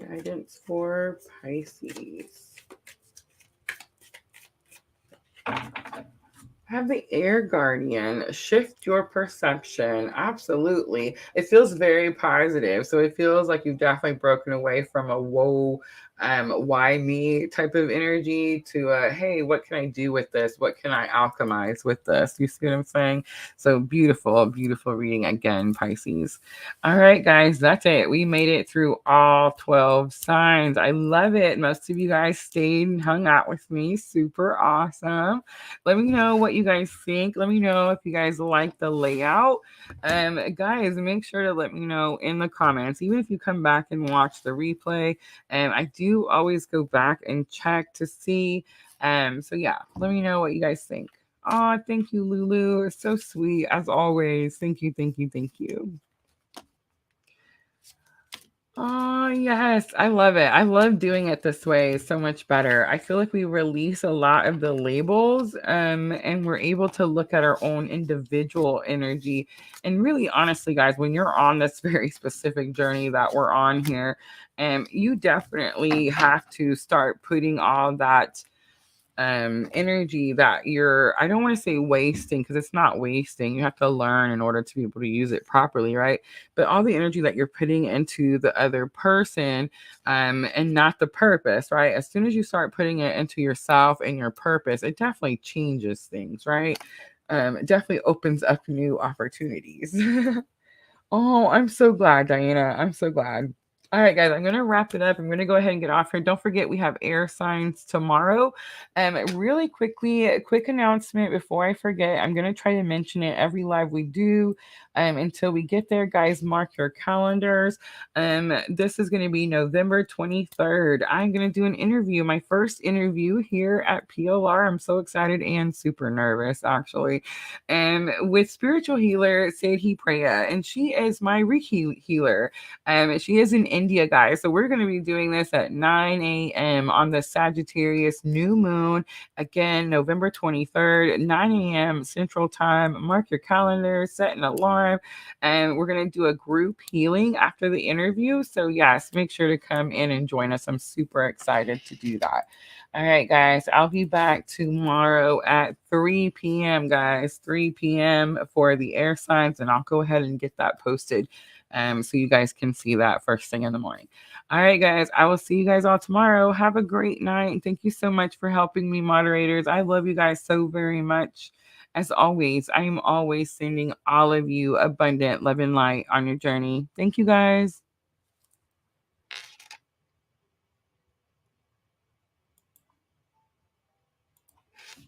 Guidance for Pisces. Have the air guardian. Shift your perception. Absolutely. It feels very positive. So it feels like you've definitely broken away from a woe why me type of energy to hey, what can I do with this? What can I alchemize with this? You see what I'm saying? So beautiful, beautiful reading again, Pisces. All right, guys, that's it. We made it through all 12 signs. I love it. Most of you guys stayed and hung out with me. Super awesome. Let me know what you guys think. Let me know if you guys like the layout. Guys, make sure to let me know in the comments, even if you come back and watch the replay. I do always go back and check to see. So yeah, let me know what you guys think. Oh, thank you, Lulu. It's so sweet as always. Thank you, thank you, thank you. Oh, yes. I love it. I love doing it this way so much better. I feel like we release a lot of the labels and we're able to look at our own individual energy. And really, honestly, guys, when you're on this very specific journey that we're on here, you definitely have to start putting all that energy that you're, I don't want to say wasting, because it's not wasting. You have to learn in order to be able to use it properly, right? But all the energy that you're putting into the other person, and not the purpose, right? As soon as you start putting it into yourself and your purpose, it definitely changes things, right? It definitely opens up new opportunities. Oh, I'm so glad, Diana. I'm so glad. All right, guys, I'm going to wrap it up. I'm going to go ahead and get off here. Don't forget, we have air signs tomorrow. Really quickly, a quick announcement before I forget. I'm going to try to mention it every live we do until we get there. Guys, mark your calendars. This is going to be November 23rd. I'm going to do an interview, my first interview here at PLR. I'm so excited and super nervous, actually. With spiritual healer Sadhi Preya, and she is my Reiki healer. She is in India, guys. So we're going to be doing this at 9 a.m. on the Sagittarius new moon. Again, November 23rd, 9 a.m. Central Time. Mark your calendar, set an alarm, and we're going to do a group healing after the interview. So yes, make sure to come in and join us. I'm super excited to do that. All right, guys, I'll be back tomorrow at 3 p.m., guys, 3 p.m. for the air signs, and I'll go ahead and get that posted so you guys can see that first thing in the morning. All right, guys, I will see you guys all tomorrow. Have a great night. Thank you so much for helping me, moderators. I love you guys so very much. As always, I am always sending all of you abundant love and light on your journey. Thank you, guys.